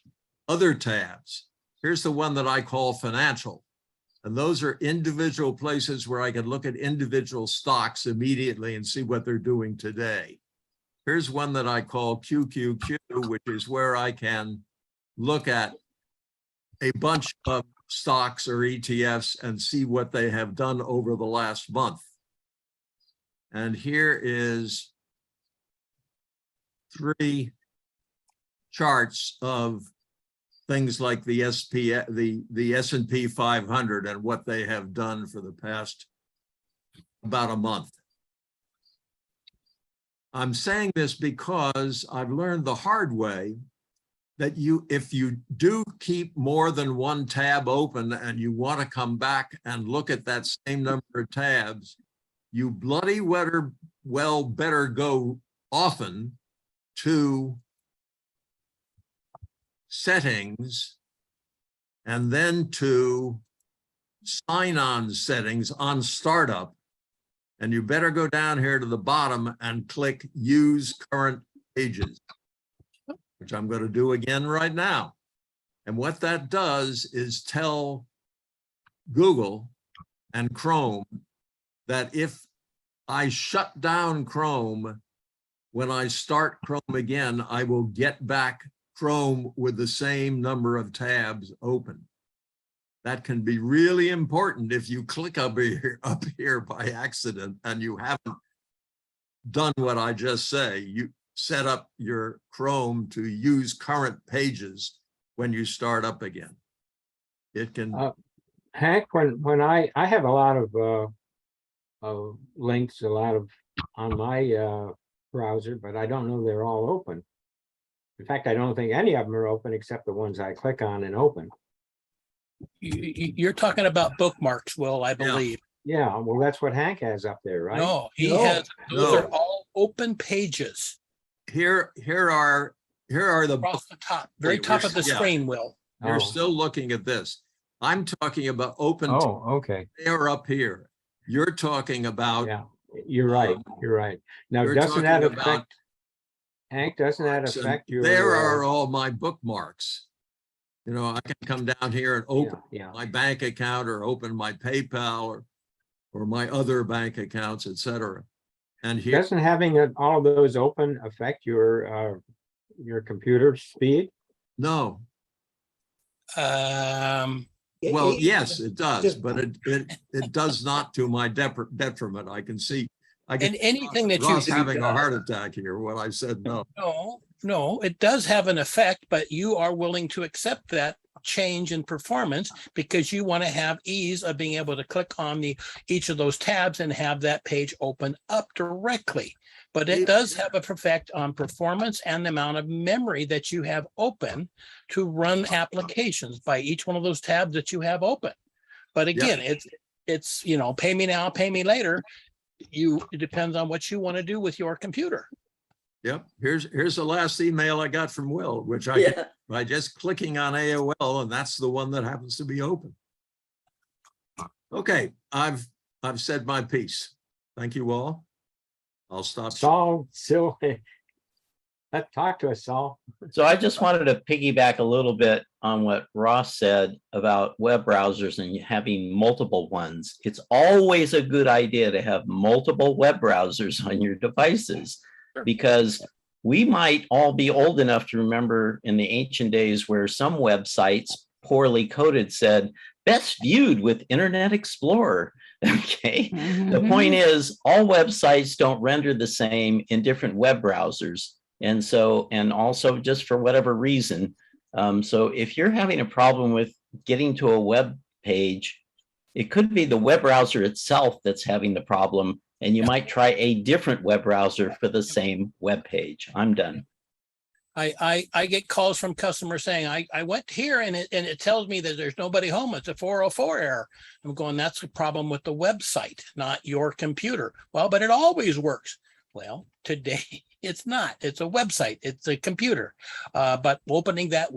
other tabs. Here's the one that I call financial. And those are individual places where I can look at individual stocks immediately and see what they're doing today. Here's one that I call QQQ, which is where I can look at a bunch of stocks or ETFs and see what they have done over the last month. And here is 3 charts of things like the S&P 500 and what they have done for the past about a month. I'm saying this because I've learned the hard way that if you do keep more than one tab open and you want to come back and look at that same number of tabs, you bloody well better go often to settings and then to sign-on settings on startup. And you better go down here to the bottom and click use current pages, which I'm going to do again right now. And what that does is tell Google and Chrome that if I shut down Chrome, when I start Chrome again, I will get back Chrome with the same number of tabs open. That can be really important if you click up here by accident and you haven't done what I just say. You set up your Chrome to use current pages when you start up again. It can. Hank, when I have a lot of links, a lot of on my browser, but I don't know they're all open. In fact, I don't think any of them are open except the ones I click on and open. You're talking about bookmarks, Will, I believe. Yeah, well, that's what Hank has up there, right? No, those are all open pages. Here are the across the top, very top of the screen, Will. You're still looking at this. I'm talking about open. Oh, okay. They are up here. You're talking about. Yeah, you're right. You're right. Now, doesn't that affect, Hank, doesn't that affect your? There are all my bookmarks. You know, I can come down here and open my bank account or open my PayPal or my other bank accounts, etc. And here, doesn't having all of those open affect your computer speed? No. Well, yes, it does, but it does not to my detriment. I can see. And anything that Ross you having a heart attack here when I said no. No, it does have an effect, but you are willing to accept that change in performance because you want to have ease of being able to click on each of those tabs and have that page open up directly. But it does have an effect on performance and the amount of memory that you have open to run applications by each one of those tabs that you have open. But again, it's pay me now, pay me later. It depends on what you want to do with your computer. Yep. Here's the last email I got from Will, which I get by just clicking on AOL, and that's the one that happens to be open. Okay, I've said my piece. Thank you all. I'll stop. Saul, let's talk to us, Saul. So I just wanted to piggyback a little bit on what Ross said about web browsers and having multiple ones. It's always a good idea to have multiple web browsers on your devices, because we might all be old enough to remember in the ancient days where some websites, poorly coded, said best viewed with Internet Explorer. Okay. The point is, all websites don't render the same in different web browsers. And so, and also just for whatever reason. So if you're having a problem with getting to a web page, it could be the web browser itself that's having the problem And you might try a different web browser for the same web page. I'm done. I get calls from customers saying, I went here and it tells me that there's nobody home. It's a 404 error. I'm going, that's a problem with the website, not your computer. Well, but it always works. Well, today it's not. It's a website. It's a computer. But opening that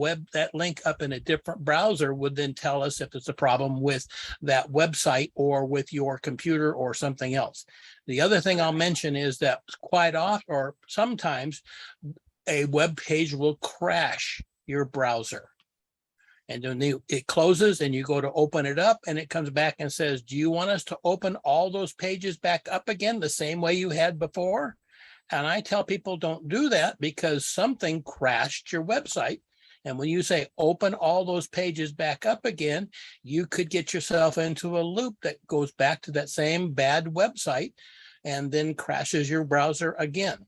link up in a different browser would then tell us if it's a problem with that website or with your computer or something else. The other thing I'll mention is that quite often, or sometimes, a web page will crash your browser. And then it closes and you go to open it up and it comes back and says, do you want us to open all those pages back up again the same way you had before? And I tell people, don't do that because something crashed your website. And when you say open all those pages back up again, you could get yourself into a loop that goes back to that same bad website and then crashes your browser again.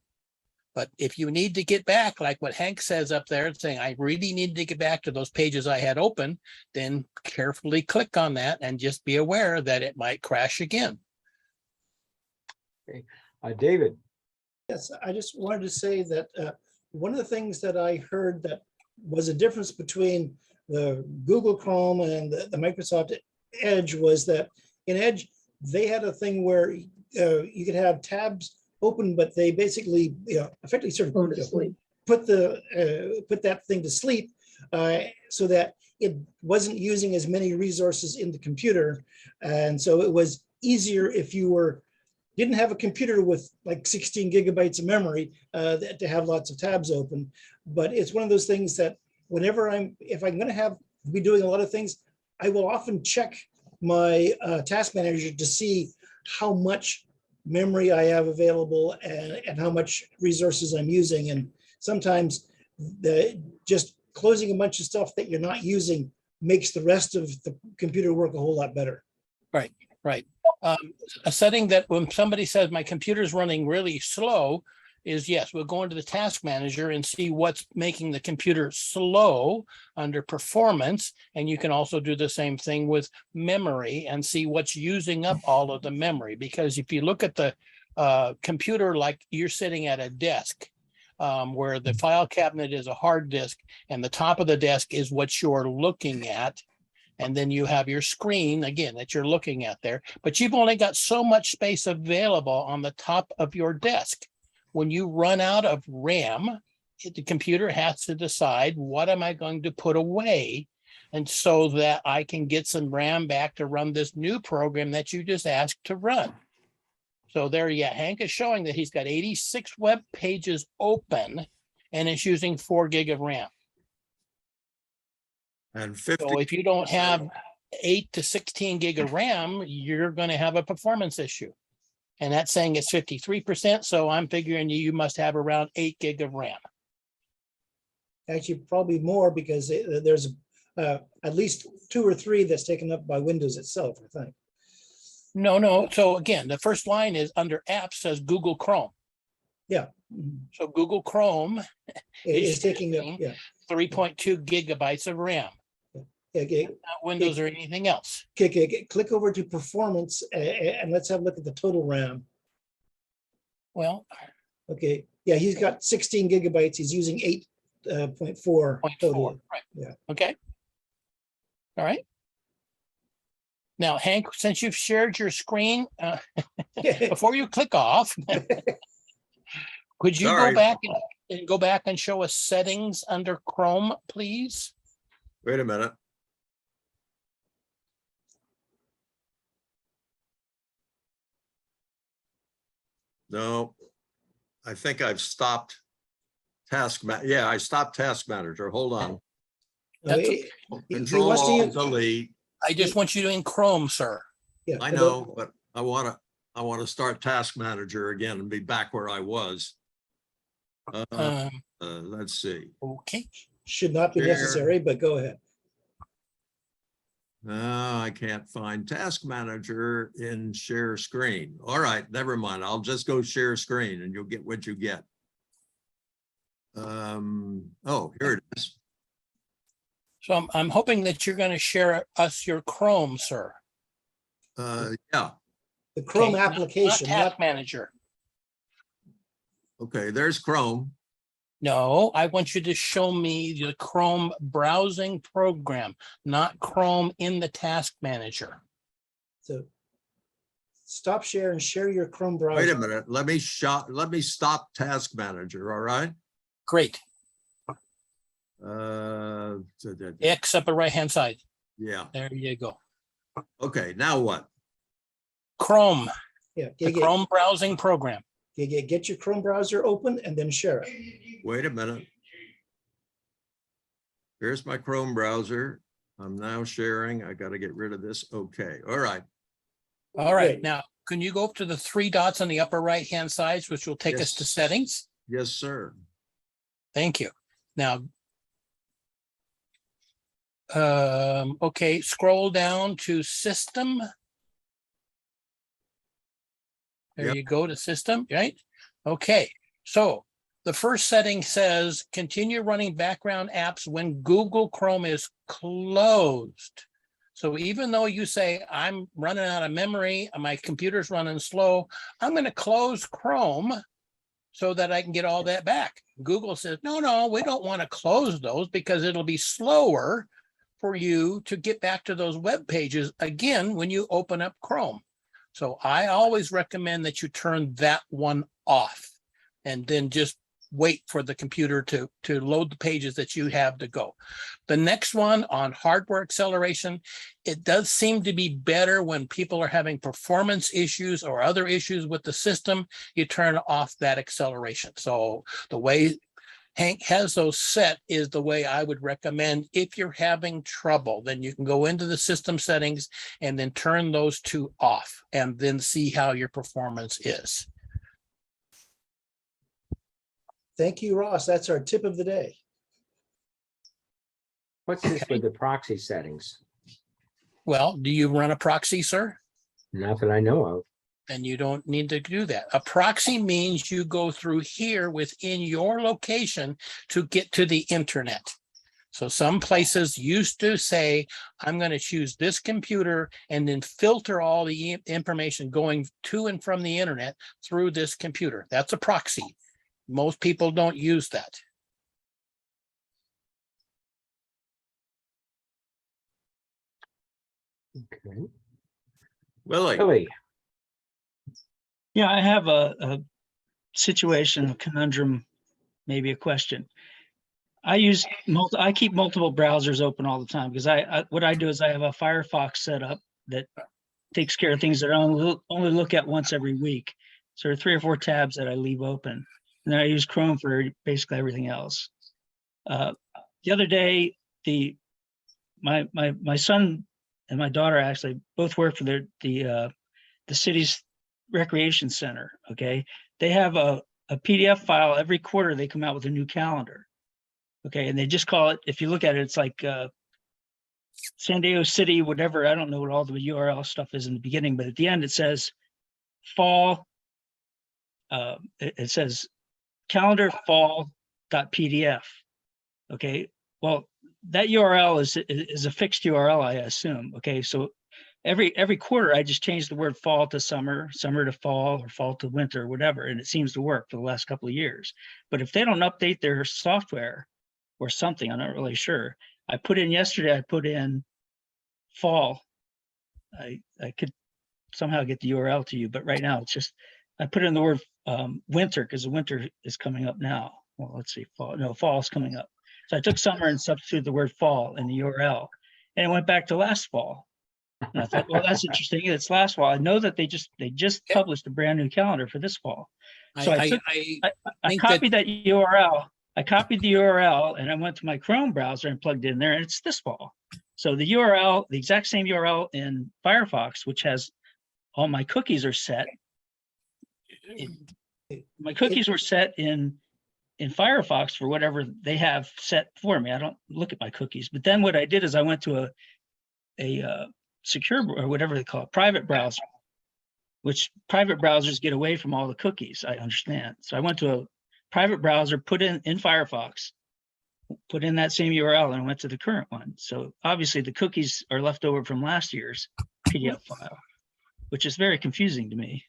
But if you need to get back, like what Hank says up there, saying, I really need to get back to those pages I had open, then carefully click on that and just be aware that it might crash again. Okay. David. Yes, I just wanted to say that one of the things that I heard that was a difference between the Google Chrome and the Microsoft Edge was that in Edge, they had a thing where you could have tabs open, but they basically, effectively sort of put that thing to sleep so that it wasn't using as many resources in the computer. And so it was easier if you didn't have a computer with like 16 gigabytes of memory to have lots of tabs open. But it's one of those things that whenever if I'm going to be doing a lot of things, I will often check my task manager to see how much memory I have available and how much resources I'm using. And sometimes just closing a bunch of stuff that you're not using makes the rest of the computer work a whole lot better. Right, right. A setting that when somebody says my computer's running really slow is, yes, we'll go into the task manager and see what's making the computer slow under performance. And you can also do the same thing with memory and see what's using up all of the memory. Because if you look at the computer, like you're sitting at a desk where the file cabinet is a hard disk and the top of the desk is what you're looking at. And then you have your screen, again, that you're looking at there, but you've only got so much space available on the top of your desk. When you run out of RAM, the computer has to decide, what am I going to put away? And so that I can get some RAM back to run this new program that you just asked to run. So there, yeah, Hank is showing that he's got 86 web pages open and it's using 4 gig of RAM. And 50. So if you don't have 8 to 16 gig of RAM, you're going to have a performance issue. And that's saying it's 53%. So I'm figuring you must have around 8 gig of RAM. Actually, probably more because there's at least 2 or 3 that's taken up by Windows itself, I think. No. So again, the first line is under apps says Google Chrome. Yeah. So Google Chrome is taking up, yeah. 3.2 gigabytes of RAM. Okay. Not Windows or anything else. Okay. Click over to performance and let's have a look at the total RAM. Well, okay. Yeah, he's got 16 gigabytes. He's using 8.4 total. Right. Yeah. Okay. All right. Now, Hank, since you've shared your screen, before you click off, could you Sorry. go back and show us settings under Chrome, please? Wait a minute. No, I think I've stopped yeah, I stopped Task Manager. Hold on. That's He Control wants to Alt use- Delete. I just want you to in Chrome, sir. Yeah, I know, but I want to start Task Manager again and be back where I was. Let's see. Okay. should not be Share. necessary, but go ahead. No, I can't find Task Manager in share screen. All right, never mind. I'll just go share screen and you'll get what you get. Oh, here it is. So I'm hoping that you're going to share us your Chrome, sir. Yeah. The Chrome Okay, not application, Task not, Manager. Okay, there's Chrome. No, I want you to show me the Chrome browsing program, not Chrome in the Task Manager. so stop share and share your Chrome browser. Wait a minute, let me stop Task Manager, all right? Great. So X upper right-hand side. yeah, There you go. okay, now what? Chrome, Yeah, the Chrome browsing program. get your Chrome browser open and then share it. Wait a minute. Here's my Chrome browser. I'm now sharing. I got to get rid of this. Okay, all right. All right, Great. now, can you go up to the three dots on the upper right-hand sides, which will take us to Yes. settings? Yes, sir. Thank you. Now, okay, scroll down to system. There Yep. you go to system, right? Okay, so the first setting says continue running background apps when Google Chrome is closed. So even though you say I'm running out of memory, my computer's running slow, I'm going to close Chrome so that I can get all that back. Google says, no, we don't want to close those because it'll be slower for you to get back to those web pages again when you open up Chrome. So I always recommend that you turn that one off and then just wait for the computer to load the pages that you have to go. The next one on hardware acceleration, it does seem to be better when people are having performance issues or other issues with the system, you turn off that acceleration. So the way Hank has those set is the way I would recommend. If you're having trouble, then you can go into the system settings and then turn those two off and then see how your performance is. Thank you, Ross. That's our tip of the day. What's this with the proxy settings? Well, do you run a proxy, sir? Not that I know of. Then you don't need to do that. A proxy means you go through here within your location to get to the internet. So some places used to say, I'm going to choose this computer and then filter all the information going to and from the internet through this computer. That's a proxy. Most people don't use that. Okay. Willie, Billy, Yeah, I have a situation, a conundrum, maybe a question. I keep multiple browsers open all the time because what I do is I have a Firefox set up that takes care of things that I only look at once every week. So there are 3 or 4 tabs that I leave open, and then I use Chrome for basically everything else. The other day, my son and my daughter actually both work for the city's recreation center. Okay, they have a PDF file every quarter. They come out with a new calendar. Okay, and they just call it, if you look at it, it's like San Diego City, whatever. I don't know what all the URL stuff is in the beginning, but at the end it says fall. It says calendar fall.pdf. Okay, well, that URL is a fixed URL, I assume. Okay, so every quarter I just change the word fall to summer, summer to fall, or fall to winter, whatever, and it seems to work for the last couple of years. But if they don't update their software or something, I'm not really sure. I put in fall. I could somehow get the URL to you, but right now it's just, I put in the word winter because the winter is coming up now. Well, let's see, fall is coming up. So I took summer and substituted the word fall in the URL, and it went back to last fall. And I thought, well, that's interesting. It's last fall. I know that they just published a brand new calendar for this fall. So I copied that URL. I copied the URL and I went to my Chrome browser and plugged it in there, and it's this fall. So the URL, the exact same URL in Firefox, which has all my cookies are set. My cookies were set in Firefox for whatever they have set for me. I don't look at my cookies. But then what I did is I went to a secure, or whatever they call it, private browser, which private browsers get away from all the cookies, I understand. So I went to a private browser, put in Firefox, put in that same URL, and went to the current one. So obviously the cookies are left over from last year's PDF file. which is very confusing to me.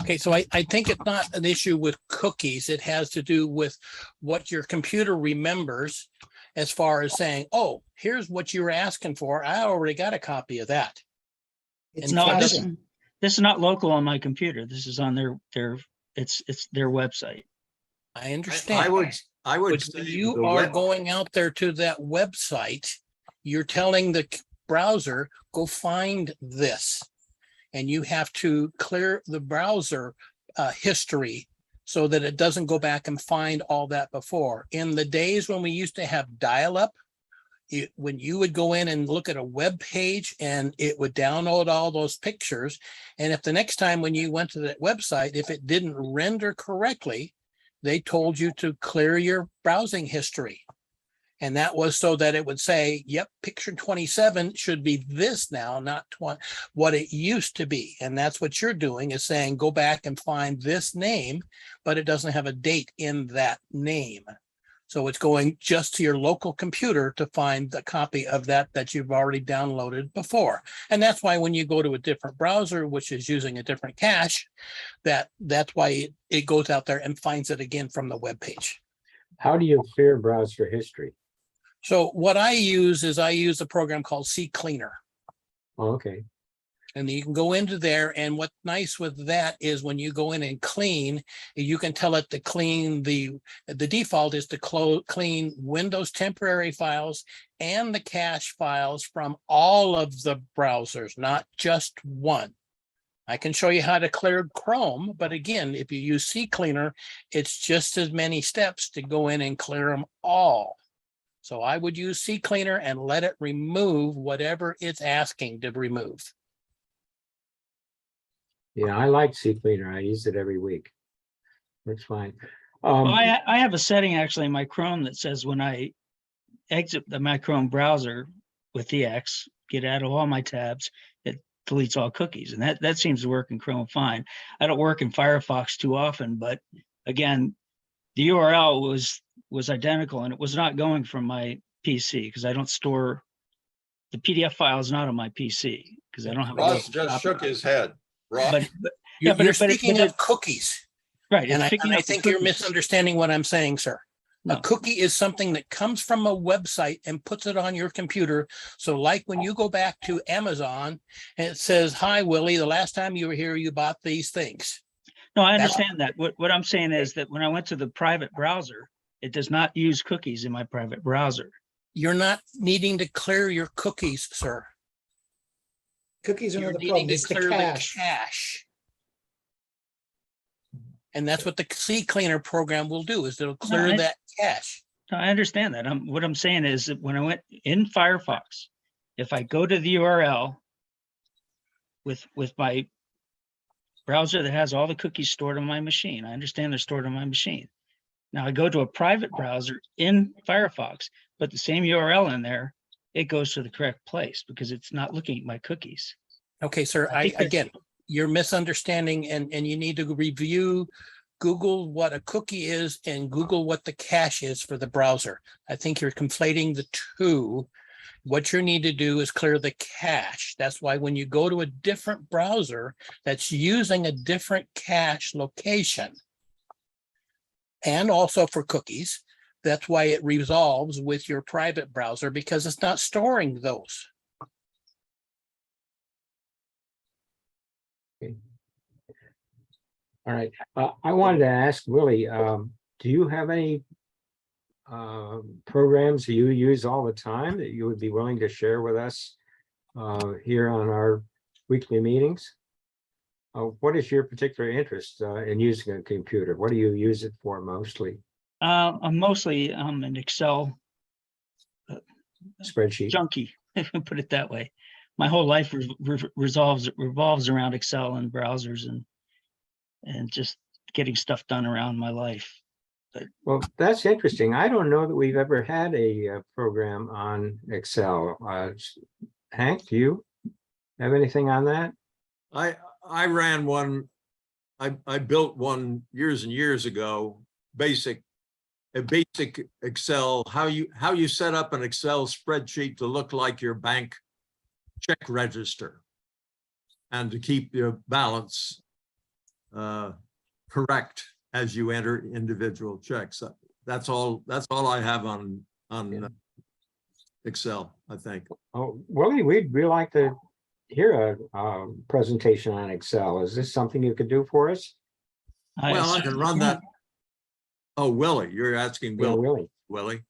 Okay, so I think it's not an issue with cookies. It has to do with what your computer remembers as far as saying, oh, here's what you were asking for. I already got a copy of that. It's And No, so this- caching. This is not local on my computer. This is on it's their website. I I understand. would, I would But say when you the are web- going out there to that website, you're telling the browser, go find this. And you have to clear the browser history so that it doesn't go back and find all that before. In the days when we used to have dial-up, when you would go in and look at a web page and it would download all those pictures. And if the next time when you went to that website, if it didn't render correctly, they told you to clear your browsing history. And that was so that it would say, yep, picture 27 should be this now, not what it used to be. And that's what you're doing, is saying, go back and find this name, but it doesn't have a date in that name. So it's going just to your local computer to find the copy of that you've already downloaded before. And that's why when you go to a different browser, which is using a different cache, that's why it goes out there and finds it again from the web page. How do you clear browser history? So what I use is a program called CCleaner. Oh, okay. And you can go into there, and what's nice with that is when you go in and clean, you can tell it to clean the default is to clean Windows temporary files and the cache files from all of the browsers, not just one. I can show you how to clear Chrome, but again, if you use CCleaner, it's just as many steps to go in and clear them all. So I would use CCleaner and let it remove whatever it's asking to remove. Yeah, I like CCleaner. I use it every week. That's fine. Well, I have a setting actually in my Chrome that says when I exit my Chrome browser with the X, get out of all my tabs, it deletes all cookies. And that seems to work in Chrome fine. I don't work in Firefox too often, but again, the URL was identical and it was not going from my PC because I don't store the PDF file is not on my PC because I don't have. Ross just shook his head. Ross, But You're speaking of cookies. right. And it's I picking up the think you're cookies. misunderstanding what I'm saying, sir. No. A cookie is something that comes from a website and puts it on your computer. So like when you go back to Amazon and it says, hi, Willie, the last time you were here, you bought these things. No, I understand that. What I'm saying is that when I went to the private browser, it does not use cookies in my private browser. You're not needing to clear your cookies, sir. Cookies are You're not the needing problem. to It's the clear the cache. cache. And that's what the CCleaner program will do, is it'll clear that cache. No, I understand that. What I'm saying is that when I went in Firefox, if I go to the URL with my browser that has all the cookies stored on my machine, I understand they're stored on my machine. Now I go to a private browser in Firefox, put the same URL in there, it goes to the correct place because it's not looking at my cookies. Okay, sir, again, you're misunderstanding and you need to review, Google what a cookie is and Google what the cache is for the browser. I think you're conflating the two. What you need to do is clear the cache. That's why when you go to a different browser that's using a different cache location, and also for cookies, that's why it resolves with your private browser because it's not storing those. Okay. All right. I wanted to ask Willie, do you have any programs that you use all the time that you would be willing to share with us here on our weekly meetings? What is your particular interest in using a computer? What do you use it for mostly? I'm mostly an Excel Spreadsheet. junkie, if I put it that way. My whole life revolves around Excel and browsers and just getting stuff done around my life. But well, that's interesting. I don't know that we've ever had a program on Excel. Hank, do you have anything on that? I ran one. I built one years and years ago. A basic Excel. How you set up an Excel spreadsheet to look like your bank check register. and to keep your balance correct as you enter individual checks. That's all I have on Excel, I think. Oh, Willie, we'd like to hear a presentation on Excel. Is this something you could do for us? Well, I can run that. Oh, Willie, you're asking Yeah, Willie. Willie.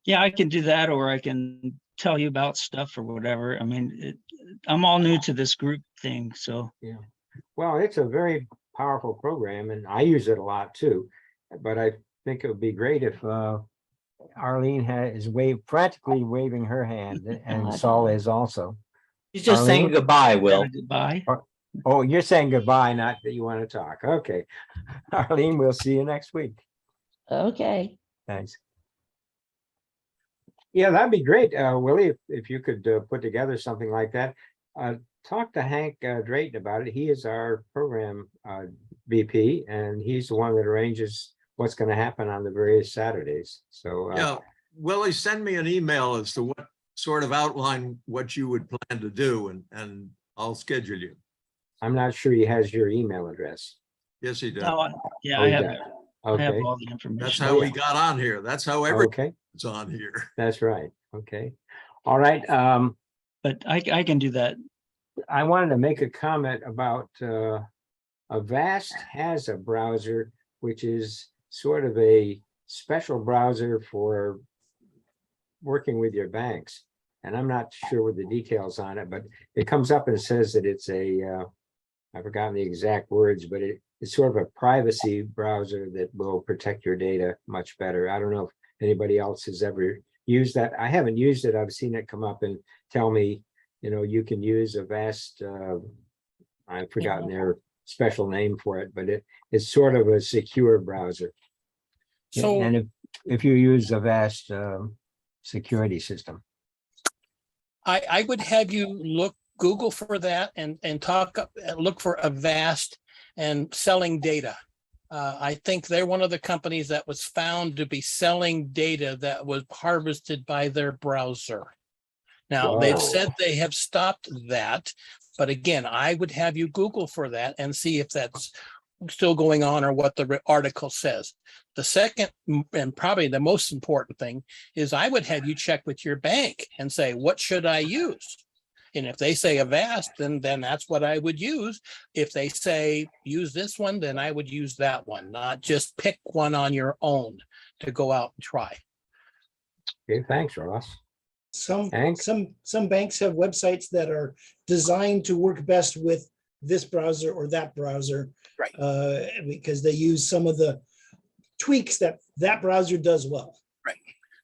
Yeah, I can do that, or I can tell you about stuff or whatever. I mean, I'm all new to this group thing, so. Yeah. Well, it's a very powerful program and I use it a lot too. But I think it would be great if Arlene is practically waving her hand and Saul is also. He's just saying Arlene? goodbye, Will. Goodbye. Oh, you're saying goodbye, not that you want to talk. Okay. Arlene, we'll see you next week. Okay. Thanks. Yeah, that'd be great, Willie, if you could put together something like that. Talk to Hank Drayton about it. He is our program VP, and he's the one that arranges what's going to happen on the various Saturdays. So Yeah, Willie, send me an email as to what sort of outline what you would plan to do, and I'll schedule you. I'm not sure he has your email address. Yes, he does. Oh, yeah, Oh, I he have, does. I have Okay, all the information. That's how we got on here. That's how okay, everyone's on here. that's right. Okay, all right. But I can do that. I wanted to make a comment about Avast has a browser, which is sort of a special browser for working with your banks. And I'm not sure what the details on it, but it comes up and says that it's I've forgotten the exact words, but it's sort of a privacy browser that will protect your data much better. I don't know if anybody else has ever used that. I haven't used it. I've seen it come up and tell me, you can use Avast. I've forgotten their special name for it, but it's sort of a secure browser. So And if you use Avast security system. I would have you Google for that and look for Avast and selling data. I think they're one of the companies that was found to be selling data that was harvested by their browser. Now, they've said they have stopped that, but again, I would have you Google for that and see if that's still going on or what the article says. The second and probably the most important thing is I would have you check with your bank and say, what should I use? And if they say Avast, then that's what I would use. If they say use this one, then I would use that one, not just pick one on your own to go out and try. Okay, thanks, Ross. Some Hank? some banks have websites that are designed to work best with this browser or that browser. Right. Because they use some of the tweaks that browser does well. Right.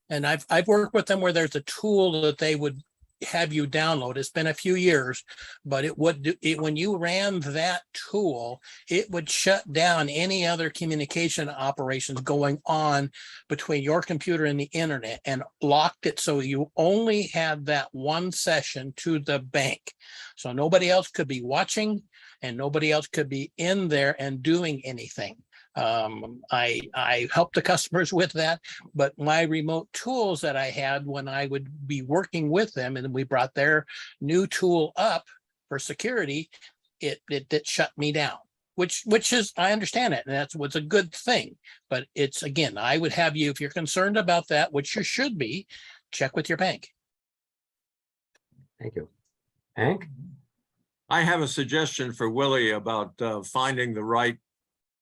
And I've worked with them where there's a tool that they would have you download. It's been a few years, but it would do it when you ran that tool, it would shut down any other communication operations going on between your computer and the internet and locked it so you only had that one session to the bank. So nobody else could be watching and nobody else could be in there and doing anything. I helped the customers with that, but my remote tools that I had when I would be working with them and we brought their new tool up for security, it shut me down, which is, I understand it. And that's what's a good thing, but it's, again, I would have you, if you're concerned about that, which you should be, check with your bank. Thank you. Hank? I have a suggestion for Willie about finding the right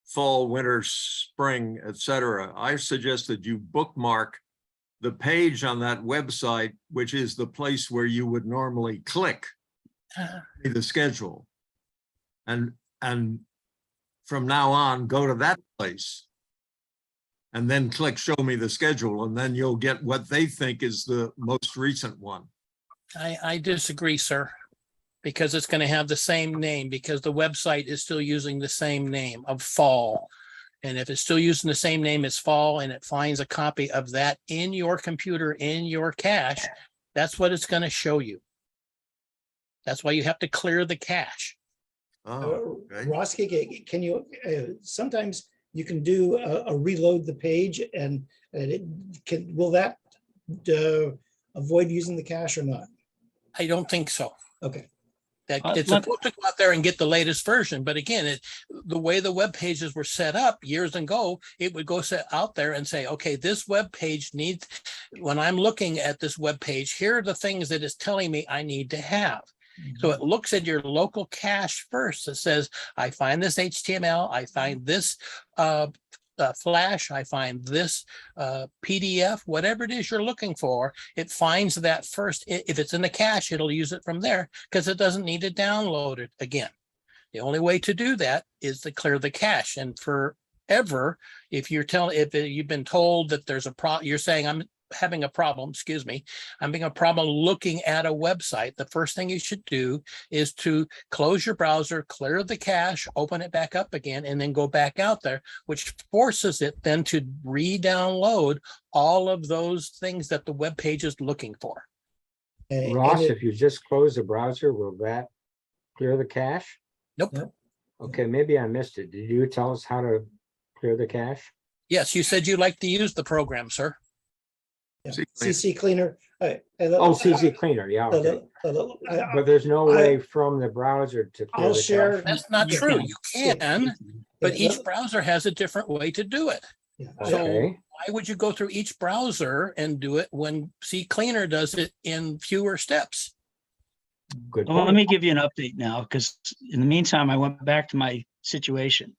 fall, winter, spring, etc. I suggest that you bookmark the page on that website, which is the place where you would normally click the schedule. And from now on, go to that place and then click show me the schedule, and then you'll get what they think is the most recent one. I disagree, sir, because it's going to have the same name, because the website is still using the same name of fall. And if it's still using the same name as fall and it finds a copy of that in your computer, in your cache, that's what it's going to show you. That's why you have to clear the cache. Oh, okay. Ross, can you, sometimes you can do a reload the page and will that avoid using the cache or not? I don't think so. Okay. That it's Let- supposed to go out there and get the latest version, but again, the way the web pages were set up years ago, it would go set out there and say, okay, this web page needs, when I'm looking at this web page, here are the things that it's telling me I need to have. So it looks at your local cache first. It says, I find this HTML, I find this Flash, I find this PDF, whatever it is you're looking for, it finds that first. If it's in the cache, it'll use it from there because it doesn't need to download it again. The only way to do that is to clear the cache. And forever, if you've been told that there's a problem, you're saying I'm having a problem, excuse me, I'm having a problem looking at a website, the first thing you should do is to close your browser, clear the cache, open it back up again, and then go back out there, which forces it then to re-download all of those things that the web page is looking for. Ross, if you just close the browser, will that clear the cache? Nope. Nope. Okay, maybe I missed it. Did you tell us how to clear the cache? Yes, you said you like to use the program, sir. CC Cleaner. Oh, CC Cleaner, yeah, okay. But there's no way from the browser to clear I'll the share. cache. That's not Yeah. true. You can, but Yeah, each browser has a different way to do it. yeah. So Okay, why would you go through each browser and do it when CCleaner does it in fewer steps? good Well, let point. me give you an update now, because in the meantime, I went back to my situation.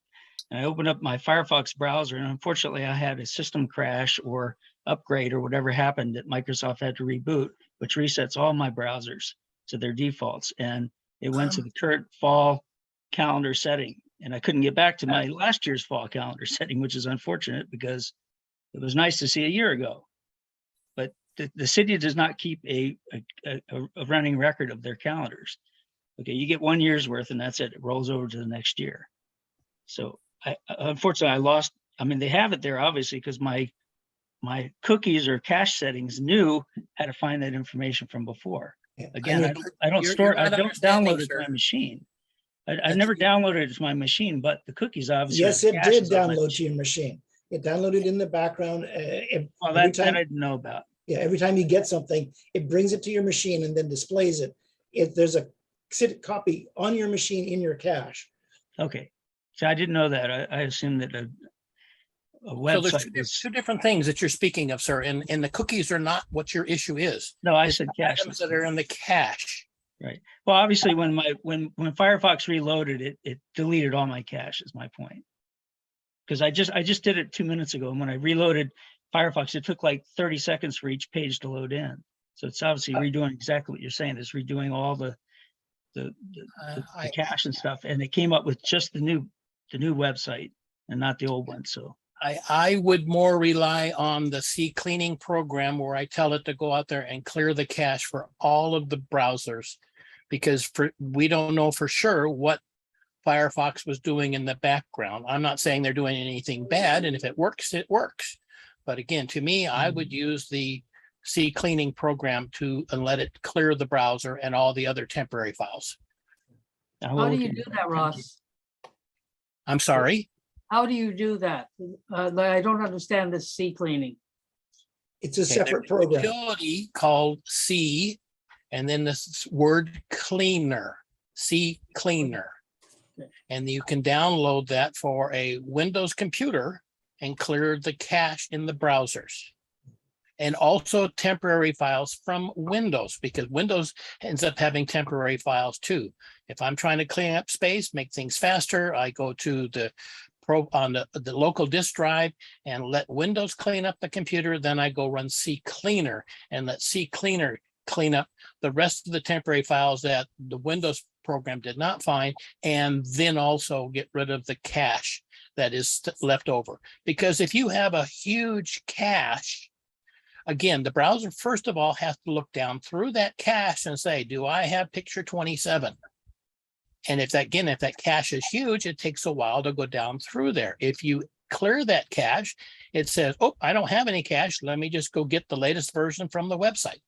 And I opened up my Firefox browser, and unfortunately, I had a system crash or upgrade or whatever happened that Microsoft had to reboot, which resets all my browsers to their defaults. And it went to the current fall calendar setting. And I couldn't get back to my last year's fall calendar setting, which is unfortunate because it was nice to see a year ago. But the city does not keep a running record of their calendars. Okay, you get 1 year's worth and that's it. It rolls over to the next year. So unfortunately, I lost. I mean, they have it there obviously because my cookies or cache settings knew how to find that information from before. Again, I don't download it to my machine. I never downloaded it to my machine, but the cookies obviously. Yes, it did download to your machine. It downloaded in the background. Well, that I didn't know about. Yeah, every time you get something, it brings it to your machine and then displays it. If there's a copy on your machine in your cache. Okay, so I didn't know that. I assumed that a So website there's was. two different things that you're speaking of, sir, and the cookies are not what your issue is. No, I said cache. Items that are in the cache. Right. Well, obviously, when Firefox reloaded, it deleted all my cache. Is my point. Because I just did it 2 minutes ago, and when I reloaded Firefox, it took like 30 seconds for each page to load in. So it's obviously redoing exactly what you're saying. It's redoing all the cache and stuff, and it came up with just the new website and not the old one. So I would more rely on the CCleaning program where I tell it to go out there and clear the cache for all of the browsers, because we don't know for sure what Firefox was doing in the background. I'm not saying they're doing anything bad, and if it works, it works. But again, to me, I would use the CCleaning program and let it clear the browser and all the other temporary files. How do you do that, Ross? I'm sorry. How do you do that? I don't understand this CCleaning. It's a Okay, separate there's a program. utility called C, and then this word cleaner, CCleaner. And you can download that for a Windows computer and clear the cache in the browsers. And also temporary files from Windows, because Windows ends up having temporary files too. If I'm trying to clean up space, make things faster, I go to the local disk drive and let Windows clean up the computer. Then I go run CCleaner and let CCleaner clean up the rest of the temporary files that the Windows program did not find, and then also get rid of the cache that is left over. Because if you have a huge cache, again, the browser, first of all, has to look down through that cache and say, do I have picture 27? And if that cache is huge, it takes a while to go down through there. If you clear that cache, it says, oh, I don't have any cache. Let me just go get the latest version from the website.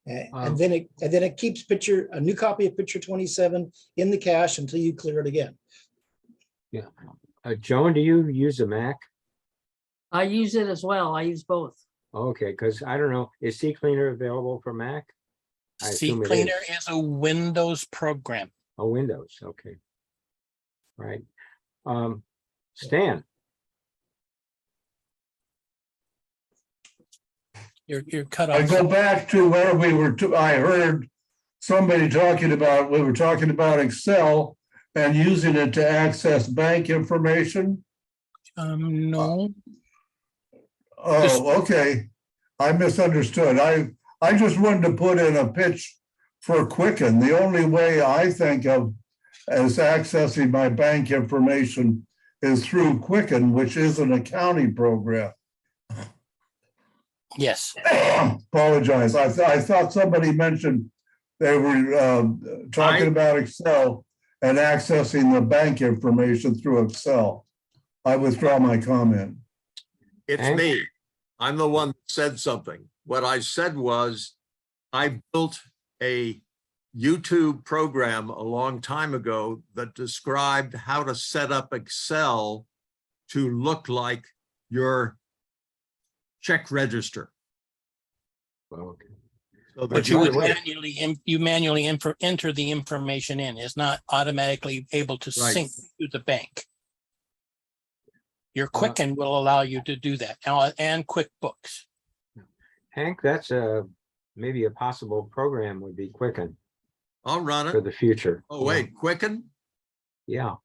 And then it keeps a new copy of picture 27 in the cache until you clear it again. Yeah. Joan, do you use a Mac? I use it as well. I use both. Okay, because I don't know, is CCleaner available for Mac? I Seat assume it Cleaner is. is a Windows program. Oh, Windows, okay. Right. Stan, You're cut I off. go back to where we were, I heard somebody talking about, we were talking about Excel and using it to access bank information. No, Oh, okay. I misunderstood. I just wanted to put in a pitch for Quicken. The only way I think of as accessing my bank information is through Quicken, which is an accounting program. yes. Apologize. I thought somebody mentioned they were talking about Excel and accessing the bank information through Excel. I withdraw my comment. It's Hank? me. I'm the one that said something. What I said was, I built a YouTube program a long time ago that described how to set up Excel to look like your check register. okay. So that But you you would could- manually enter the information in. It's not automatically able to Right. sync to the bank. Your Quicken will allow you to do that, and QuickBooks. Hank, that's maybe a possible program would be Quicken I'll run for it. the future. Oh, wait, Quicken? Yeah,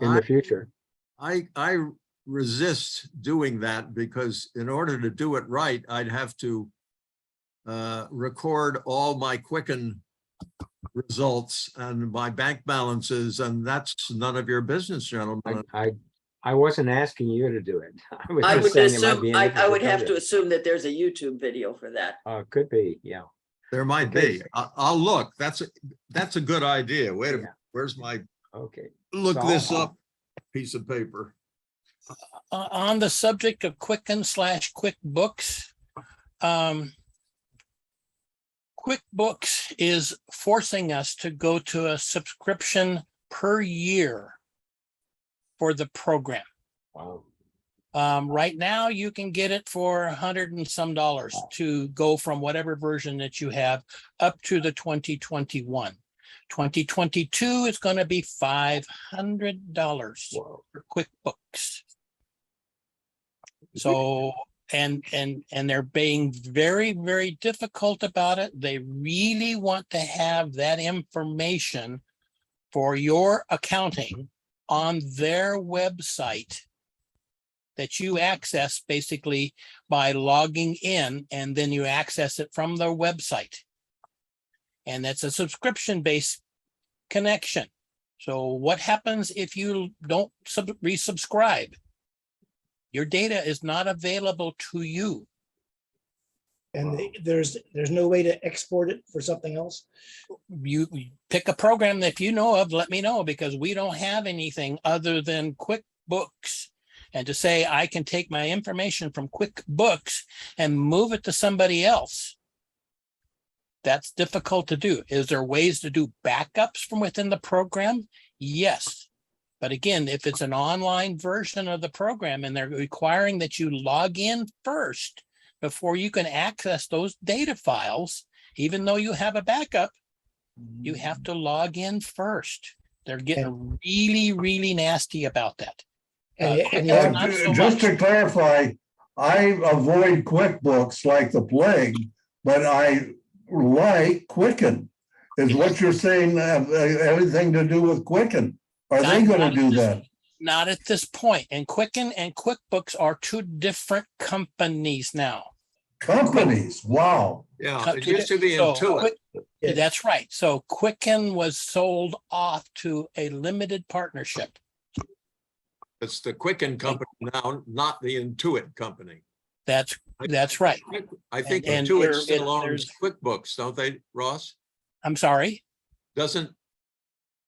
in the future. I resist doing that because in order to do it right, I'd have to record all my Quicken results and my bank balances, and that's none of your business, gentlemen. I wasn't asking you to do it. Was I just would saying it might assume, be an I interesting would have to program. assume that there's a YouTube video for that. Could be, yeah. There might Okay. be. I'll look. That's a good idea. Wait a minute. Where's my, Okay. look So this I'll- up, piece of paper. On the subject of Quicken/QuickBooks, QuickBooks is forcing us to go to a subscription per year for the program. Wow. Right now, you can get it for $100 and some to go from whatever version that you have up to the 2021. 2022 is going to be $500 for QuickBooks. So, and they're being very, very difficult about it. They really want to have that information for your accounting on their website that you access basically by logging in, and then you access it from their website. And that's a subscription-based connection. So what happens if you don't resubscribe? Your data is not available to you. And there's no way to export it for something else? You pick a program that you know of, let me know, because we don't have anything other than QuickBooks. And to say I can take my information from QuickBooks and move it to somebody else, that's difficult to do. Is there ways to do backups from within the program? Yes. But again, if it's an online version of the program and they're requiring that you log in first before you can access those data files, even though you have a backup, you have to log in first. They're getting really, really nasty about that. Just to clarify, I avoid QuickBooks like the plague, but I like Quicken. Is what you're saying have everything to do with Quicken? Are they going to do that? Not at this point. And Quicken and QuickBooks are two different companies now. Companies, wow. Yeah, it used to be Intuit. That's right. So Quicken was sold off to a limited partnership. It's the Quicken company now, not the Intuit company. That's right. I think And Intuit there- still owns there's- QuickBooks, don't they, Ross? I'm sorry. Doesn't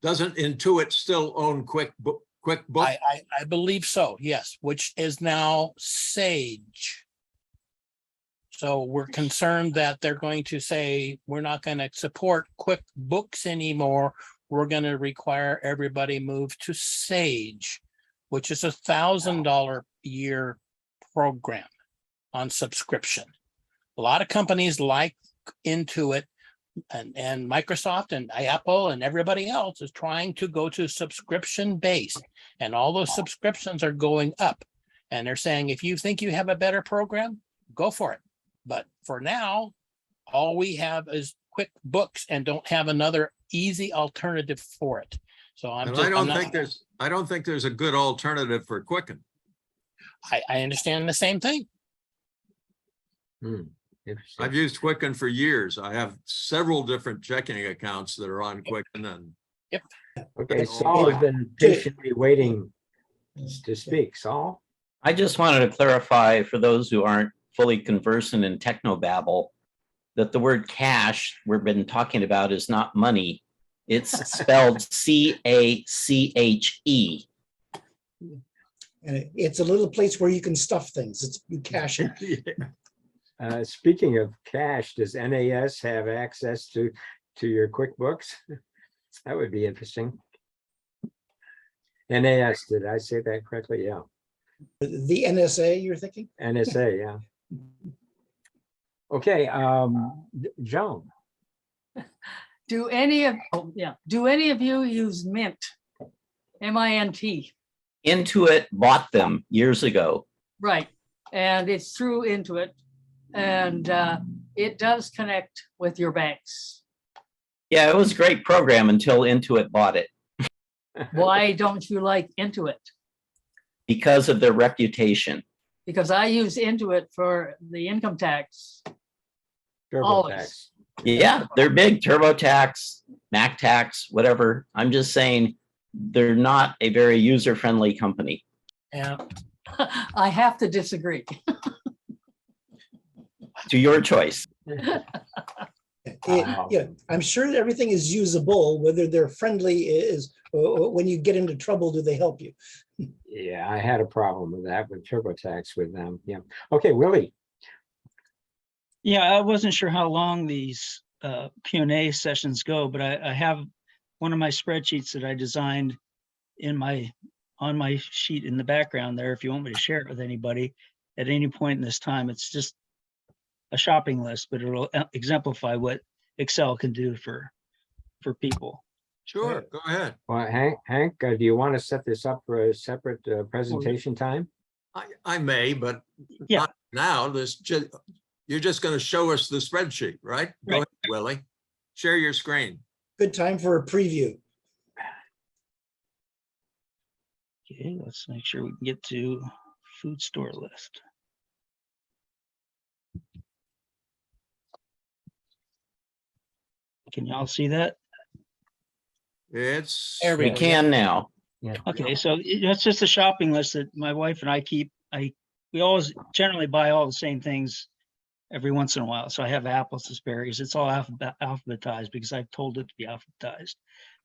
Intuit still own QuickBooks? I believe so, yes, which is now Sage. So we're concerned that they're going to say, we're not going to support QuickBooks anymore. We're going to require everybody move to Sage, which is $1,000 a year program on subscription. A lot of companies like Intuit, and Microsoft and Apple and everybody else is trying to go to subscription based. And all those subscriptions are going up. And they're saying, if you think you have a better program, go for it. But for now, all we have is QuickBooks and don't have another easy alternative for it. So I'm And just, I don't I'm think not, there's a good alternative for Quicken. I understand the same thing. Interesting. I've used Quicken for years. I have several different checking accounts that are on Quicken, and Okay, Saul has been patiently waiting to speak. Saul? I just wanted to clarify for those who aren't fully conversant in technobabble that the word cash we've been talking about is not money. It's spelled C-A-C-H-E. And it's a little place where you can stuff things. It's, you cash it. Speaking of cash, does NAS have access to your QuickBooks? That would be interesting. NAS, did I say that correctly? Yeah. The NSA, you're thinking? NSA, yeah. Okay, Joan. Do any of, do any of you use Mint? M-I-N-T, Intuit bought them years ago. right, and it's through Intuit, and it does connect with your banks. Yeah, it was a great program until Intuit bought it Why don't you like Intuit? because of their reputation. Because I use Intuit for the income tax. Always. TurboTax. Yeah, they're big. TurboTax, Mac tax, whatever. I'm just saying they're not a very user-friendly company. Yeah. I have to disagree. To your choice. Wow. Yeah, I'm sure that everything is usable. Whether they're friendly is when you get into trouble, do they help you? Yeah, I had a problem with that with TurboTax with them. Yeah. Okay, Willie. Yeah, I wasn't sure how long these Q&A sessions go, but I have one of my spreadsheets that I designed on my sheet in the background there. If you want me to share it with anybody at any point in this time, it's just a shopping list, but it'll exemplify what Excel can do for people. sure, go ahead. Well, Hank, do you want to set this up for a separate presentation time? I may, but Yeah. not now. You're just going to show us the spreadsheet, right? Go Right. ahead, Willie. Share your screen. Good time for a preview. Okay, let's make sure we can get to food store list. Can y'all see that? It's There We can now. Okay, so that's just a shopping list that my wife and I keep. We always generally buy all the same things every once in a while. So I have apples, asparagus. It's all alphabetized because I've told it to be alphabetized.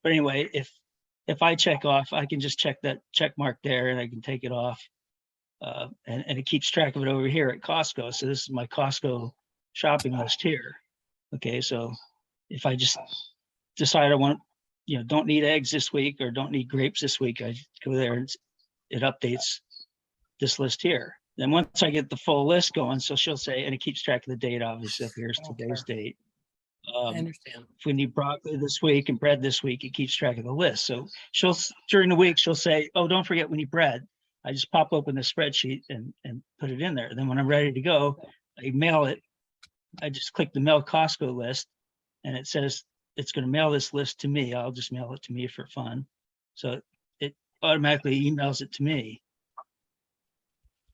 But anyway, if I check off, I can just check that check mark there and I can take it off. And it keeps track of it over here at Costco. So this is my Costco shopping list here. Okay, so if I just decide I want, don't need eggs this week or don't need grapes this week, I go there and it updates this list here. Then once I get the full list going, so she'll say, and it keeps track of the date, obviously, up here's today's date. I understand. If we need broccoli this week and bread this week, it keeps track of the list. So during the week, she'll say, oh, don't forget we need bread. I just pop open the spreadsheet and put it in there. Then when I'm ready to go, I mail it. I just click the mail Costco list and it says it's going to mail this list to me. I'll just mail it to me for fun. So it automatically emails it to me.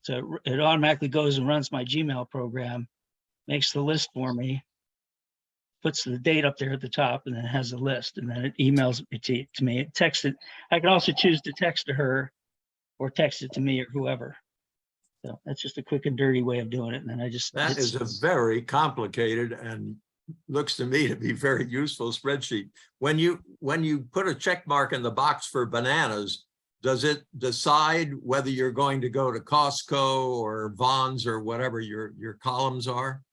So it automatically goes and runs my Gmail program, makes the list for me, puts the date up there at the top, and then it has a list, and then it emails it to me. It texts it. I can also choose to text to her or text it to me or whoever. So that's just a quick and dirty way of doing it. And then that is a very complicated and looks to me to be very useful spreadsheet. When you put a check mark in the box for bananas, does it decide whether you're going to go to Costco or Vons or whatever your columns are?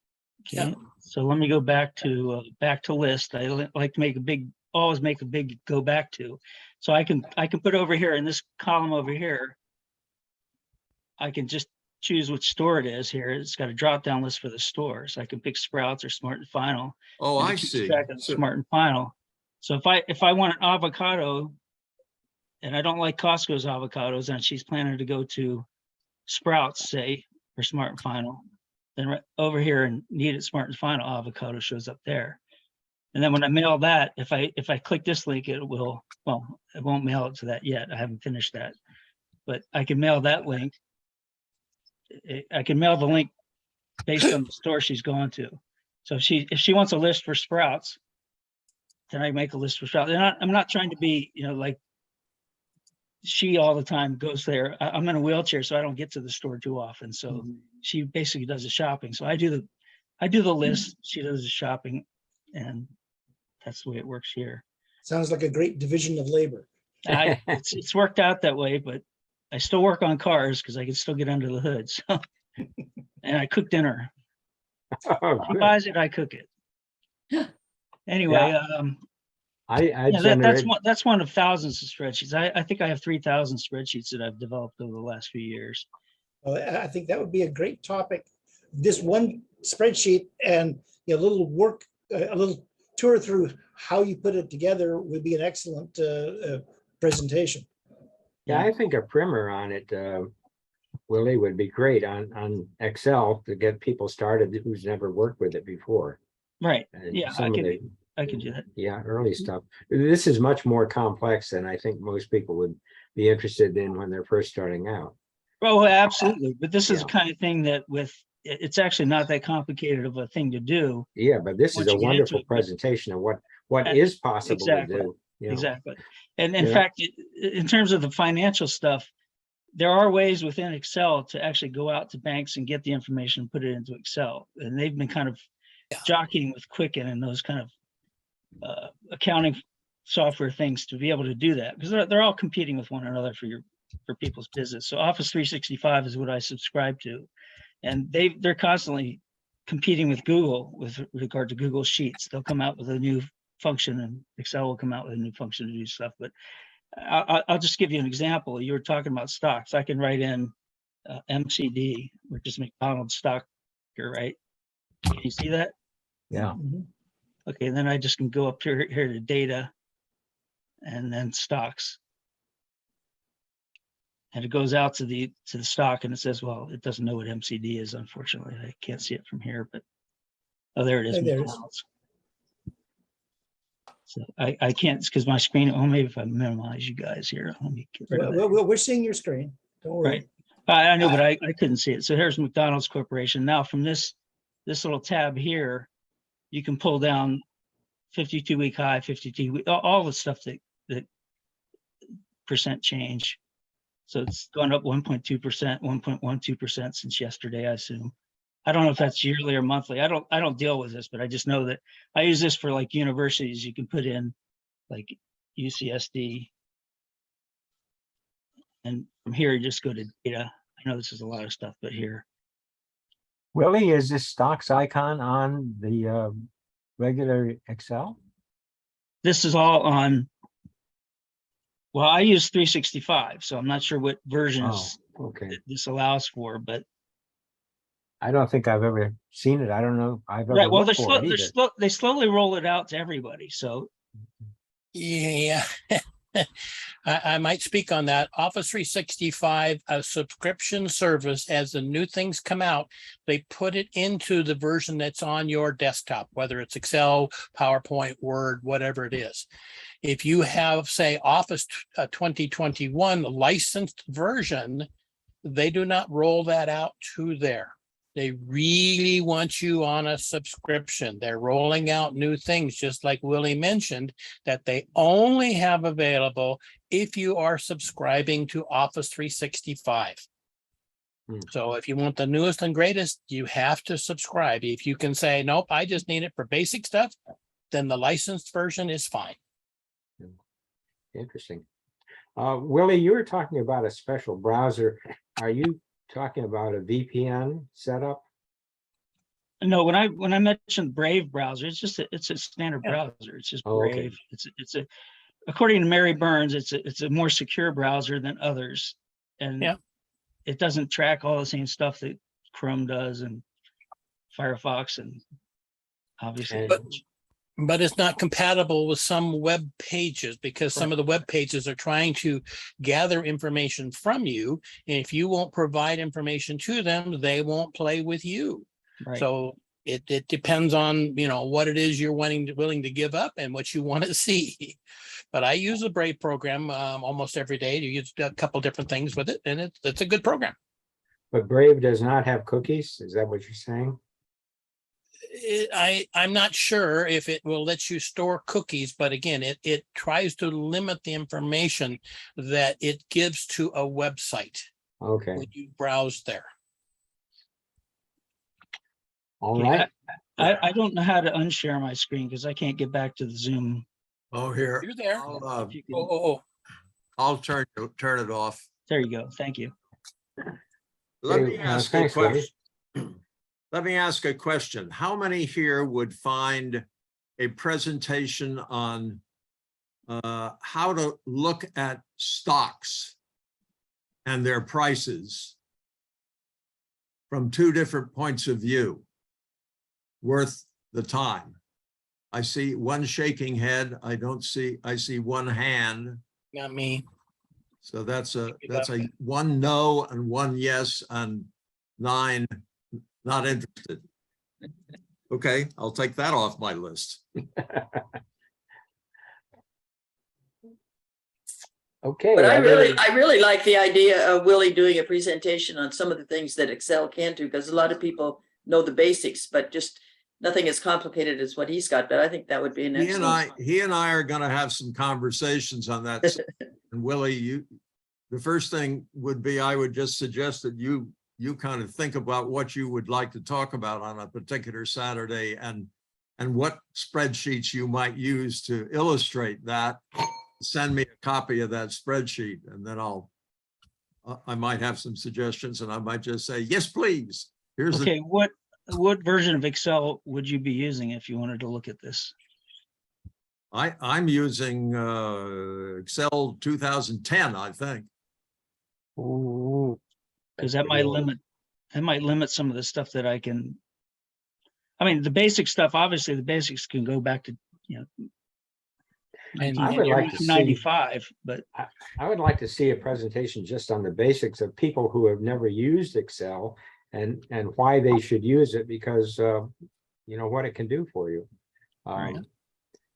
Okay. Yeah. So let me go back to list. I like to always make a big go back to. So I can put over here in this column over here, I can just choose which store it is here. It's got a drop down list for the stores. I can pick Sprouts or Smart and Final. Oh, and it I keeps see. track of the So- Smart and Final. So if I want an avocado and I don't like Costco's avocados and she's planning to go to Sprouts, say, or Smart and Final, then right over here and needed Smart and Final avocado shows up there. And then when I mail that, if I click this link, it will, well, it won't mail it to that yet. I haven't finished that. But I can mail that link. I can mail the link based on the store she's going to. So if she wants a list for Sprouts, then I make a list for Sprouts. And I'm not trying to be, like she all the time goes there. I'm in a wheelchair, so I don't get to the store too often. So she basically does the shopping. So I do the list, she does the shopping, and that's the way it works here. Sounds like a great division of labor. It's worked out that way, but I still work on cars because I can still get under the hood. So, and I cook dinner. Oh, She good. buys it, I cook it. Anyway, I yeah, generate, that's one of thousands of spreadsheets. I think I have 3,000 spreadsheets that I've developed over the last few years. Well, I think that would be a great topic. This one spreadsheet and a little work, a little tour through how you put it together would be an excellent presentation. yeah, I think a primer on it, Willie, would be great on Excel to get people started who's never worked with it before. Right. And Yeah, some of the, I can do that. yeah, early stuff. This is much more complex than I think most people would be interested in when they're first starting out. Oh, absolutely. But this is Yeah. the kind of thing that it's actually not that complicated of a thing to do. Yeah, but this is Once a you get into wonderful it, but- presentation of what is possible Exactly. to do. you know. Exactly. And in Yeah. fact, in terms of the financial stuff, there are ways within Excel to actually go out to banks and get the information and put it into Excel. And they've been kind of jockeying with Quicken and those kind of accounting software things to be able to do that, because they're all competing with one another for people's business. So Office 365 is what I subscribe to. And they're constantly competing with Google with regard to Google Sheets. They'll come out with a new function and Excel will come out with a new function to do stuff. But I'll just give you an example. You were talking about stocks. I can write in MCD, which is McDonald's stock here, right? Can you see that? Yeah. Okay, then I just can go up here to data and then stocks. And it goes out to the stock and it says, well, it doesn't know what MCD is, unfortunately. I can't see it from here, but oh, there it is. Hey, there it is. McDonald's. So I can't, because my screen, oh, maybe if I minimize you guys here, let me get rid of that. We're seeing your screen. Don't worry. Right. I know, but I couldn't see it. So here's McDonald's Corporation. Now from this little tab here, you can pull down 52-week high, 52-week, all the stuff that percent change. So it's gone up 1.2%, 1.12% since yesterday, I assume. I don't know if that's yearly or monthly. I don't deal with this, but I just know that I use this for like universities. You can put in like UCSD. And from here, you just go to data. I know this is a lot of stuff, but here. Willie, is this stocks icon on the regular Excel? This is all on, well, I use 365, so I'm not sure what versions Oh, okay. this allows for, but I don't think I've ever seen it. I don't know. I've ever right. Well, looked for it either. they slowly roll it out to everybody. So Yeah. I might speak on that. Office 365, a subscription service, as the new things come out, they put it into the version that's on your desktop, whether it's Excel, PowerPoint, Word, whatever it is. If you have, say, Office 2021 licensed version, they do not roll that out to there. They really want you on a subscription. They're rolling out new things, just like Willie mentioned, that they only have available if you are subscribing to Office 365. So if you want the newest and greatest, you have to subscribe. If you can say, nope, I just need it for basic stuff, then the licensed version is fine. Interesting. Willie, you were talking about a special browser. Are you talking about a VPN setup? no, when I mentioned Brave browser, it's a standard browser. It's just Oh, okay. Brave. It's a according to Mary Burns, it's a more secure browser than others. And Yeah. it doesn't track all the same stuff that Chrome does and Firefox and obviously. And- But it's not compatible with some web pages because some of the web pages are trying to gather information from you. And if you won't provide information to them, they won't play with you. Right. So it depends on, what it is you're willing to give up and what you want to see. But I use the Brave program almost every day to use a couple different things with it, and it's a good program. But Brave does not have cookies? Is that what you're saying? I'm not sure if it will let you store cookies, but again, it tries to limit the information that it gives to a website Okay, when you browse there. all Yeah, right. I don't know how to unshare my screen because I can't get back to the Zoom. Oh, here, You're there. If you can- Oh, I'll turn it off. There you go. Thank you. Let Okay, me ask a thanks, Willie. question. Let me ask a question. How many here would find a presentation on how to look at stocks and their prices from two different points of view worth the time? I see one shaking head. I see one hand. not me. So that's a one no and one yes and 9 not interested. Okay, I'll take that off my list. Okay. But I other- really like the idea of Willie doing a presentation on some of the things that Excel can do, because a lot of people know the basics, but just nothing as complicated as what he's got. But I think that would be an excellent. He and I are gonna have some conversations on that. And Willie, the first thing would be, I would just suggest that you kind of think about what you would like to talk about on a particular Saturday and what spreadsheets you might use to illustrate that. Send me a copy of that spreadsheet and then I might have some suggestions and I might just say, yes, please. Here's Okay, what version of Excel would you be using if you wanted to look at this? I'm using Excel 2010, I think. Ooh, Because that's that might pretty old. limit some of the stuff that I can. I mean, the basic stuff, obviously the basics can go back to, And I would like to see- 1995, but I would like to see a presentation just on the basics of people who have never used Excel and why they should use it because what it can do for you. Right.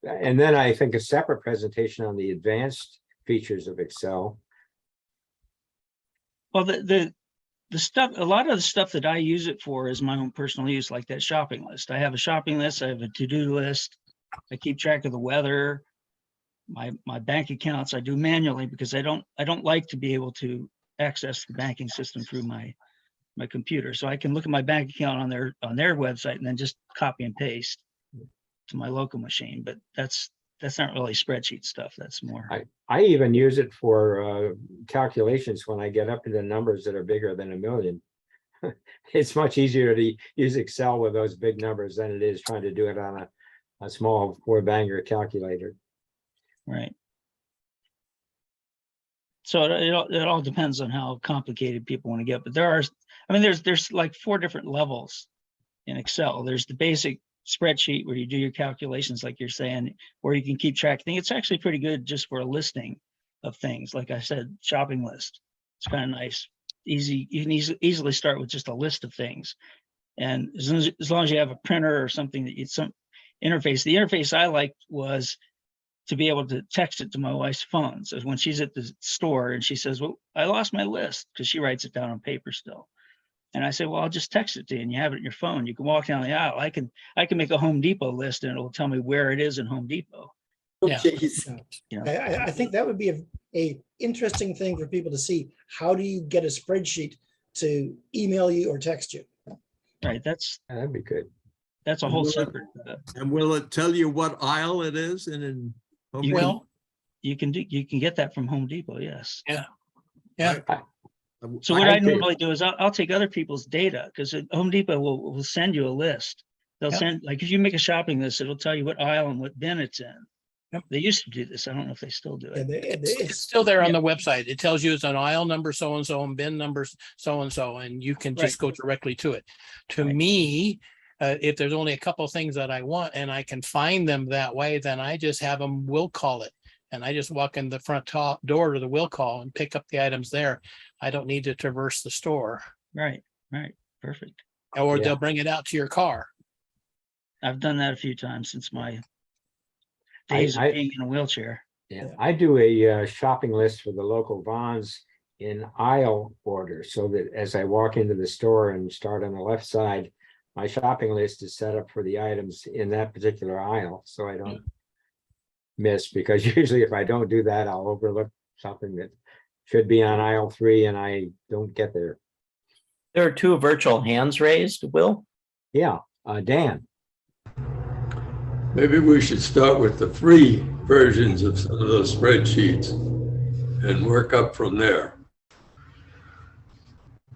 And then I think a separate presentation on the advanced features of Excel. well, the stuff, a lot of the stuff that I use it for is my own personal use, like that shopping list. I have a shopping list, I have a to-do list. I keep track of the weather, my bank accounts. I do manually because I don't like to be able to access the banking system through my computer. So I can look at my bank account on their website and then just copy and paste to my local machine. But that's not really spreadsheet stuff. That's more. I even use it for calculations when I get up into numbers that are bigger than 1 million. It's much easier to use Excel with those big numbers than it is trying to do it on a small 4-banger calculator. Right. So it all depends on how complicated people want to get, but there's like 4 different levels in Excel. There's the basic spreadsheet where you do your calculations, like you're saying, where you can keep track of things. It's actually pretty good just for a listing of things. Like I said, shopping list. It's kind of nice, easy. You can easily start with just a list of things. And as long as you have a printer or something that it's some interface, the interface I liked was to be able to text it to my wife's phone. So when she's at the store and she says, well, I lost my list, because she writes it down on paper still. And I say, well, I'll just text it to you and you have it in your phone. You can walk down the aisle. I can make a Home Depot list and it'll tell me where it is in Home Depot. Yeah. I think that would be a interesting thing for people to see. How do you get a spreadsheet to email you or text you? Right. That'd be good. That's a whole separate. And will it tell you what aisle it is in Home You Depot? you can get that from Home Depot. Yes. Yeah. So what I normally do is I'll take other people's data, because Home Depot will send you a list. They'll Yep. send, like, if you make a shopping list, it'll tell you what aisle and what bin it's in. They used to do this. I don't know if they still do And it. It's still there on the website. It tells you it's an aisle number so-and-so and bin numbers so-and-so, and you can just go directly to it. To Right. me, if there's only a couple of things that I want and I can find them that way, then I just have them will call it. And I just walk in the front door to the will call and pick up the items there. I don't need to traverse the store. Right, right. Perfect. Or Yeah. they'll bring it out to your car. I've done that a few times since my days of being in a wheelchair. Yeah, I do a shopping list for the local Vons in aisle order, so that as I walk into the store and start on the left side, my shopping list is set up for the items in that particular aisle, so I don't miss, because usually if I don't do that, I'll overlook something that should be on aisle 3 and I don't get there. There are 2 virtual hands raised, Will. Yeah, Dan. Maybe we should start with the free versions of some of those spreadsheets and work up from there.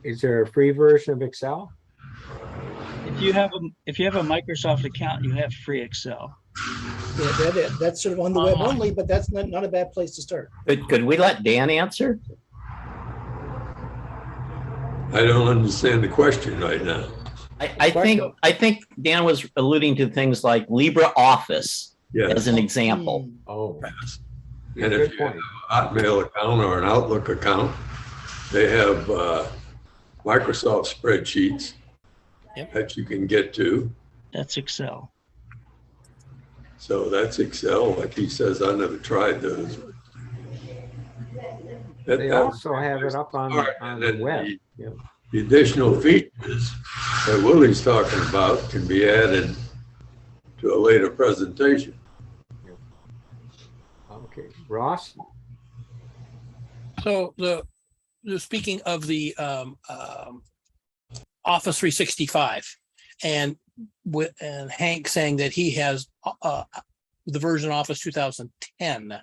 Is there a free version of Excel? If you have a Microsoft account, you have free Excel. Yeah, that's sort of on the web only, but that's not a bad place to start. Could we let Dan answer? I don't understand the question right now. I think Dan was alluding to things like LibreOffice Yes. as an example. Oh, And if you have an Hotmail account or an Outlook account, they have Microsoft spreadsheets that you can get to. That's Excel. So that's Excel. Like he says, I never tried those. they also have it up on the web. Yeah. The additional features that Willie's talking about can be added to a later presentation. Okay, Ross? So speaking of the Office 365 and Hank saying that he has the version Office 2010.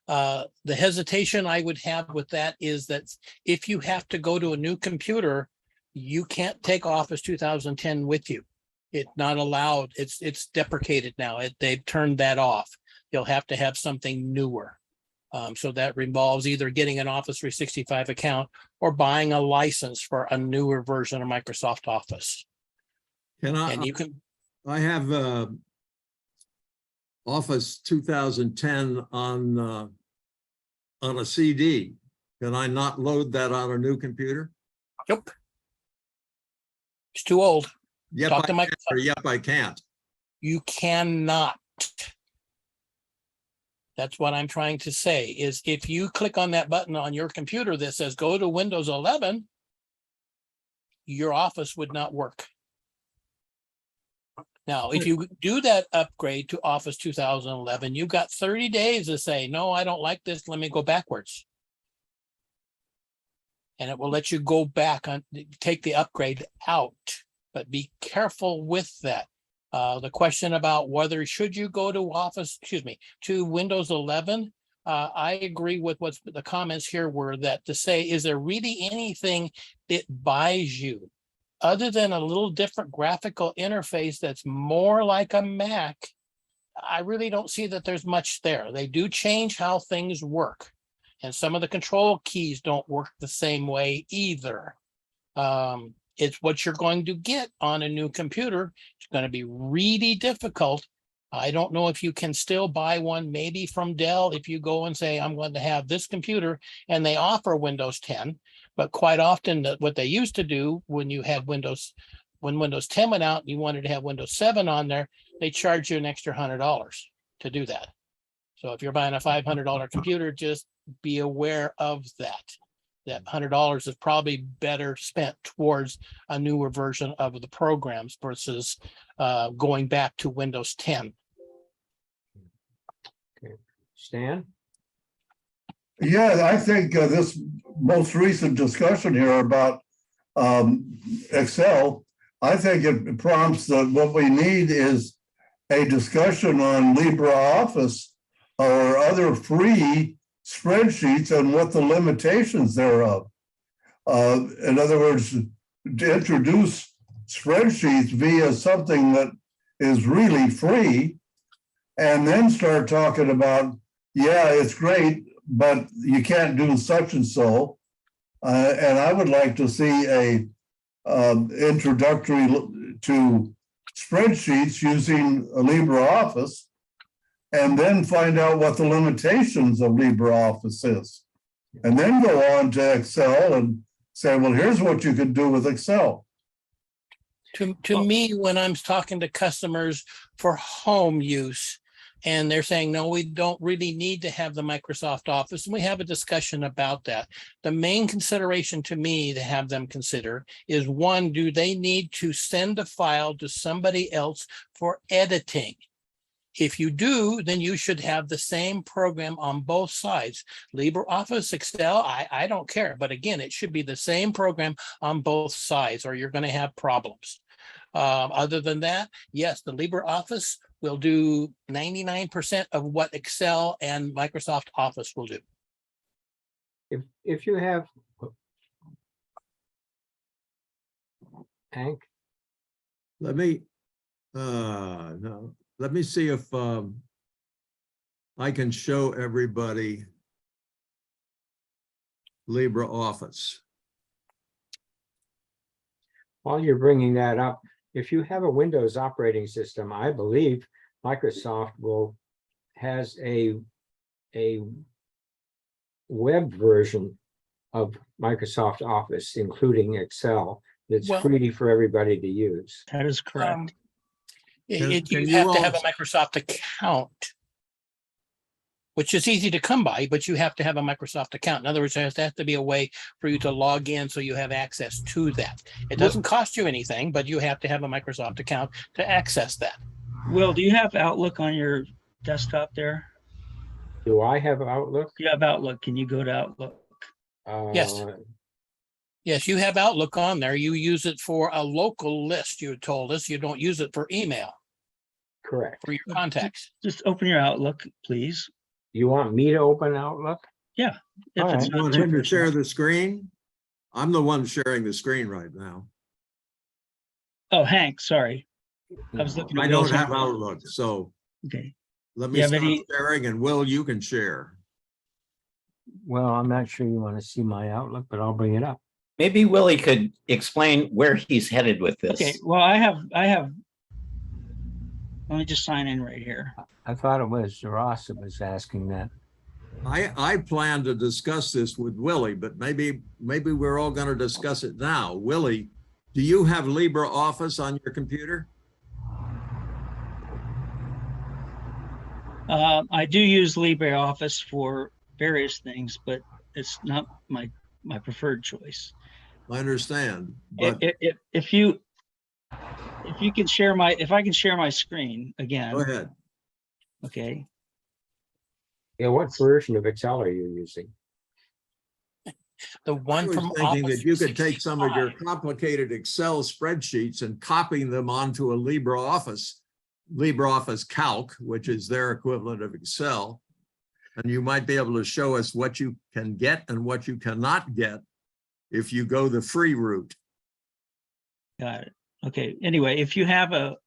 The hesitation I would have with that is that if you have to go to a new computer, you can't take Office 2010 with you. It's not allowed. It's deprecated now. They've turned that off. You'll have to have something newer. So that involves either getting an Office 365 account or buying a license for a newer version of Microsoft Office. And you can. I have Office 2010 on a CD. Can I not load that on a new computer? Nope. It's too old. Yep, Talk to I can, Microsoft. or yep, I can't. You cannot. That's what I'm trying to say is if you click on that button on your computer that says go to Windows 11, your Office would not work. Now, if you do that upgrade to Office 2011, you've got 30 days to say, no, I don't like this. Let me go backwards. And it will let you go back on, take the upgrade out, but be careful with that. The question about whether should you go to Windows 11, I agree with what the comments here were that to say, is there really anything that buys you other than a little different graphical interface that's more like a Mac? I really don't see that there's much there. They do change how things work. And some of the control keys don't work the same way either. It's what you're going to get on a new computer. It's going to be really difficult. I don't know if you can still buy one, maybe from Dell, if you go and say, I'm going to have this computer and they offer Windows 10. But quite often what they used to do when you had Windows 10 went out, and you wanted to have Windows 7 on there, they charge you an extra $100 to do that. So if you're buying a $500 computer, just be aware of that. That $100 is probably better spent towards a newer version of the programs versus going back to Windows 10. Okay, Stan? Yeah, I think this most recent discussion here about Excel, I think it prompts that what we need is a discussion on LibreOffice or other free spreadsheets and what the limitations thereof. In other words, to introduce spreadsheets via something that is really free and then start talking about, yeah, it's great, but you can't do such and so. And I would like to see a introductory to spreadsheets using LibreOffice, and then find out what the limitations of LibreOffice is. And then go on to Excel and say, well, here's what you could do with Excel. To me, when I'm talking to customers for home use, and they're saying, no, we don't really need to have the Microsoft Office, and we have a discussion about that. The main consideration to me to have them consider is, one, do they need to send a file to somebody else for editing? If you do, then you should have the same program on both sides. LibreOffice, Excel, I don't care. But again, it should be the same program on both sides, or you're going to have problems. Other than that, yes, the LibreOffice will do 99% of what Excel and Microsoft Office will do. If you have Hank, Let me, no, let me see if I can show everybody LibreOffice. while you're bringing that up, if you have a Windows operating system, I believe Microsoft has a web version of Microsoft Office, including Excel, that's Well, free for everybody to use. That is correct. You Can have you to have a all- Microsoft account, which is easy to come by, but you have to have a Microsoft account. In other words, there has to be a way for you to log in so you have access to that. It doesn't cost you anything, but you have to have a Microsoft account to access that. Will, do you have Outlook on your desktop there? Do I have Outlook? You have Outlook. Can you go to Outlook? Yes. Yes, you have Outlook on there. You use it for a local list. You told us you don't use it for email, Correct. for your contacts. Just open your Outlook, please. You want me to open Outlook? Yeah. If All it's right. You not want too him to share personal. the screen? I'm the one sharing the screen right now. Oh, Hank, sorry. I was looking at I don't Will's have hand. Outlook, so Okay. let You me have stop any- sharing, and Will, you can share. Well, I'm not sure you want to see my Outlook, but I'll bring it up. Maybe Willie could explain where he's headed with this. Okay, well, I have, let me just sign in right here. I thought it was Ross that was asking that. I plan to discuss this with Willie, but maybe we're all going to discuss it now. Willie, do you have LibreOffice on your computer? I do use LibreOffice for various things, but it's not my preferred choice. I understand, but If you can share if I can share my screen again. go ahead. Okay. Yeah, what version of Excel are you using? The I one was from thinking Office that you could take some of your 365. complicated Excel spreadsheets and copying them onto a LibreOffice Calc, which is their equivalent of Excel. And you might be able to show us what you can get and what you cannot get if you go the free route. Got it. Okay. Anyway, if you have a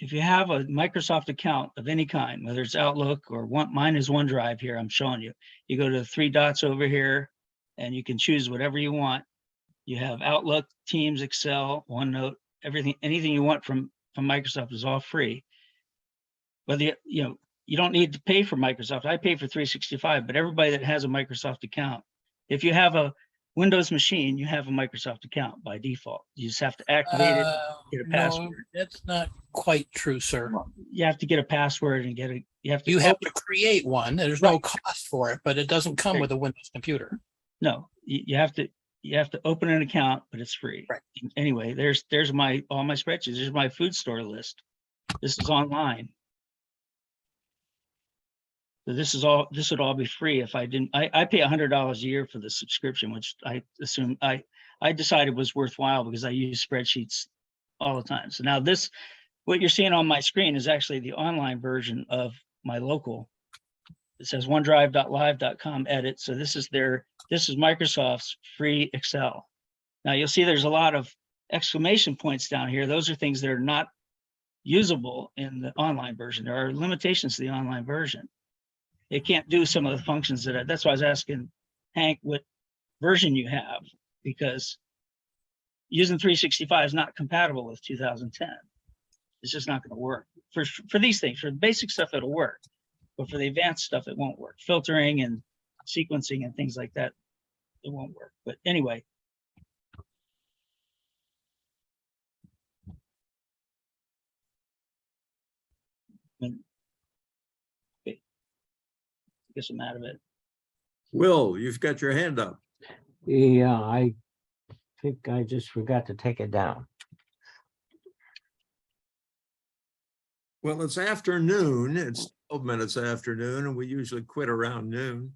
Microsoft account of any kind, whether it's Outlook or mine is OneDrive here, I'm showing you. You go to the three dots over here and you can choose whatever you want. You have Outlook, Teams, Excel, OneNote, everything, anything you want from Microsoft is all free. Whether you don't need to pay for Microsoft. I pay for 365, but everybody that has a Microsoft account, if you have a Windows machine, you have a Microsoft account by default. You just have to activate it, get a No, password. that's not quite true, sir. You have to get a password and you have to You have to create one. There's no cost for it, but it doesn't come Right. with a Windows computer. No, you have to open an account, but it's free. Right. Anyway, there's all my spreadsheets. There's my food store list. This is online. So this would all be free if I didn't. I pay $100 a year for the subscription, which I assume I decided was worthwhile because I use spreadsheets all the time. So now what you're seeing on my screen is actually the online version of my local. It says OneDrive.live.com edit. So this is Microsoft's free Excel. Now you'll see there's a lot of exclamation points down here. Those are things that are not usable in the online version. There are limitations to the online version. It can't do some of the functions that's why I was asking Hank what version you have, because using 365 is not compatible with 2010. It's just not going to work for these things. For the basic stuff, it'll work, but for the advanced stuff, it won't work. Filtering and sequencing and things like that, it won't work. But anyway. Okay. I guess I'm out of it. Will, you've got your hand up. Yeah, I think I just forgot to take it down. Well, it's afternoon. It's 12 minutes afternoon, and we usually quit around noon.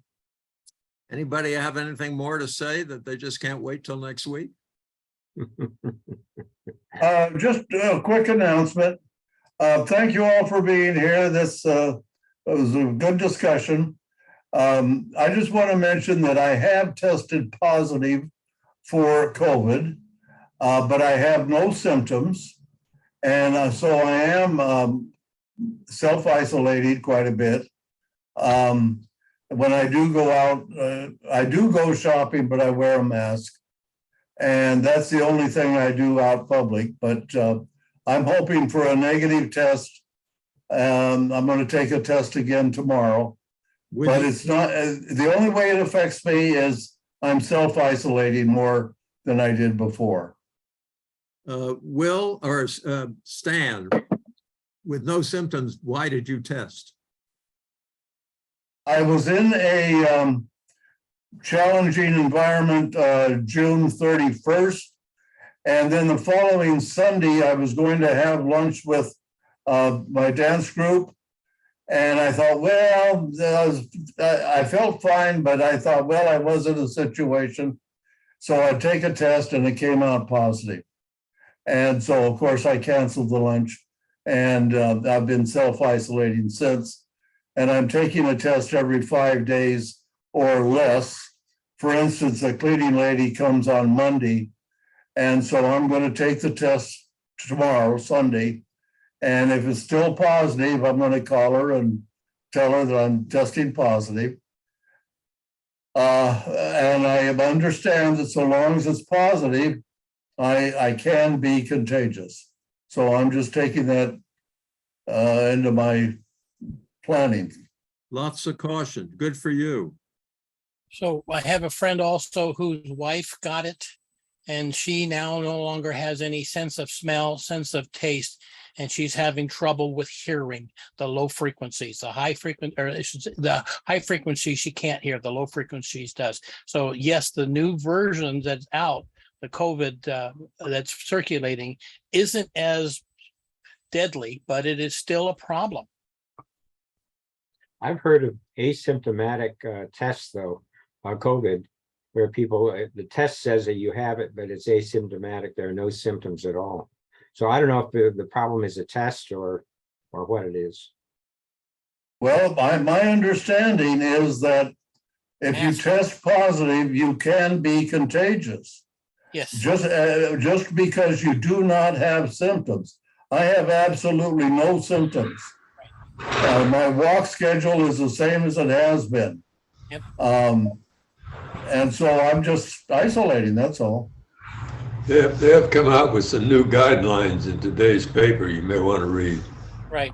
Anybody have anything more to say that they just can't wait till next week? Just a quick announcement. Thank you all for being here. This was a good discussion. I just want to mention that I have tested positive for COVID, but I have no symptoms. And so I am self-isolated quite a bit. When I do go out, I do go shopping, but I wear a mask. And that's the only thing I do out public, but I'm hoping for a negative test. I'm going to take a test again tomorrow, but it's not, the only way it affects me is I'm self-isolating more than I did before. Will or Stan, with no symptoms, why did you test? I was in a challenging environment June 31st. And then the following Sunday, I was going to have lunch with my dance group. And I thought, well, I felt fine, but I thought, well, I was in a situation. So I'd take a test and it came out positive. And so, of course, I canceled the lunch and I've been self-isolating since. And I'm taking a test every 5 days or less. For instance, a cleaning lady comes on Monday. And so I'm going to take the test tomorrow, Sunday. And if it's still positive, I'm going to call her and tell her that I'm testing positive. And I understand that so long as it's positive, I can be contagious. So I'm just taking that into my planning. Lots of caution. Good for you. So I have a friend also whose wife got it, and she now no longer has any sense of smell, sense of taste, and she's having trouble with hearing the low frequencies. The high frequency she can't hear, the low frequencies does. So yes, the new version that's out, the COVID that's circulating, isn't as deadly, but it is still a problem. I've heard of asymptomatic tests though, COVID, where people, the test says that you have it, but it's asymptomatic. There are no symptoms at all. So I don't know if the problem is a test or what it is. Well, my understanding is that if you test positive, you can be contagious. Yes. Just because you do not have symptoms. I have absolutely no symptoms. My walk schedule is the same as it has been. Yep. And so I'm just isolating, that's all. They have come out with some new guidelines in today's paper you may want to read. Right.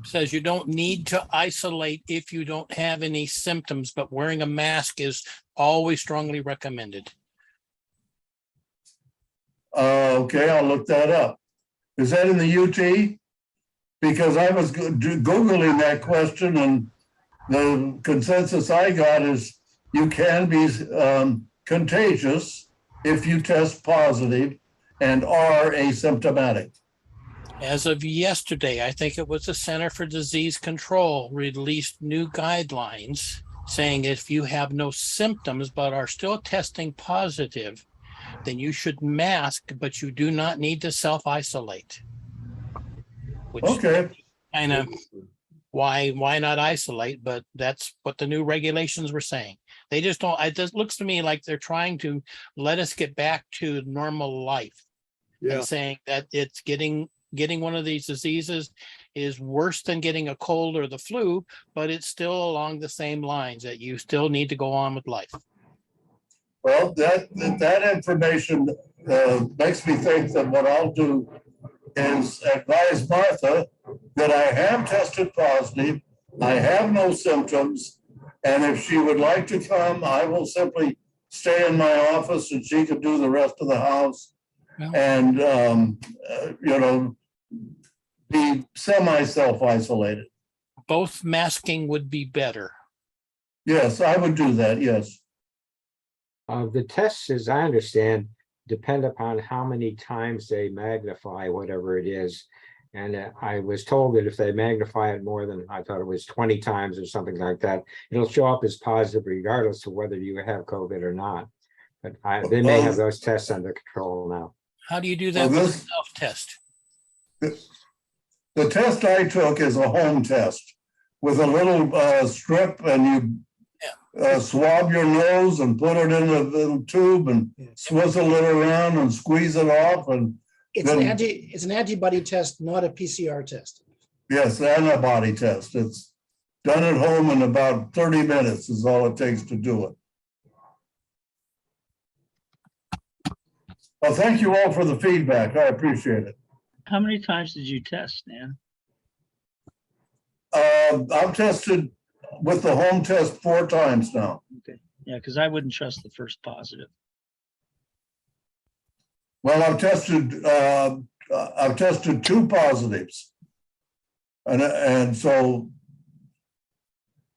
Says you don't need to isolate if you don't have any symptoms, but wearing a mask is always strongly recommended. Okay, I'll look that up. Is that in the UT? Because I was Googling that question and the consensus I got is you can be contagious if you test positive and are asymptomatic. As of yesterday, I think it was the Center for Disease Control released new guidelines saying if you have no symptoms but are still testing positive, then you should mask, but you do not need to self-isolate. Which okay. Kind of why not isolate? But that's what the new regulations were saying. They just don't, it just looks to me like they're trying to let us get back to normal life. Yeah. And saying that it's getting getting one of these diseases is worse than getting a cold or the flu, but it's still along the same lines that you still need to go on with life. Well, that information makes me think that what I'll do is advise Martha that I have tested positive, I have no symptoms, and if she would like to come, I will simply stay in my office and she could do the rest of the house. Yeah. And, you know, be semi-self-isolated. Both masking would be better. Yes, I would do that, yes. The tests, as I understand, depend upon how many times they magnify whatever it is. And I was told that if they magnify it more than, I thought it was 20 times or something like that, it'll show up as positive regardless of whether you have COVID or not. But they may have those tests under control now. How do you do that with a self-test? The test I took is a home test with a little strip, and you swab your nose and put it in a little tube and swizzle it around and squeeze it off. And It's an antibody test, not a PCR test. yes, antibody test. It's done at home in about 30 minutes is all it takes to do it. Well, thank you all for the feedback. I appreciate it. How many times did you test, Dan? I've tested with the home test 4 times now. Okay, yeah, because I wouldn't trust the first positive. Well, I've tested 2 positives. And so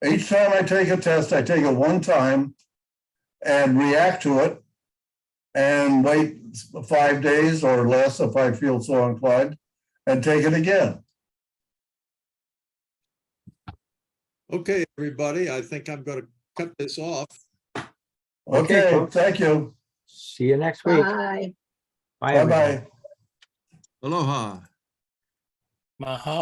each time I take a test, I take it one time and react to it and wait 5 days or less if I feel so inclined and take it again. Okay, everybody, I think I'm going to cut this off. Okay, folks. thank you. See you next week. Bye. Bye, everybody. Bye-bye. Aloha. Mahalo.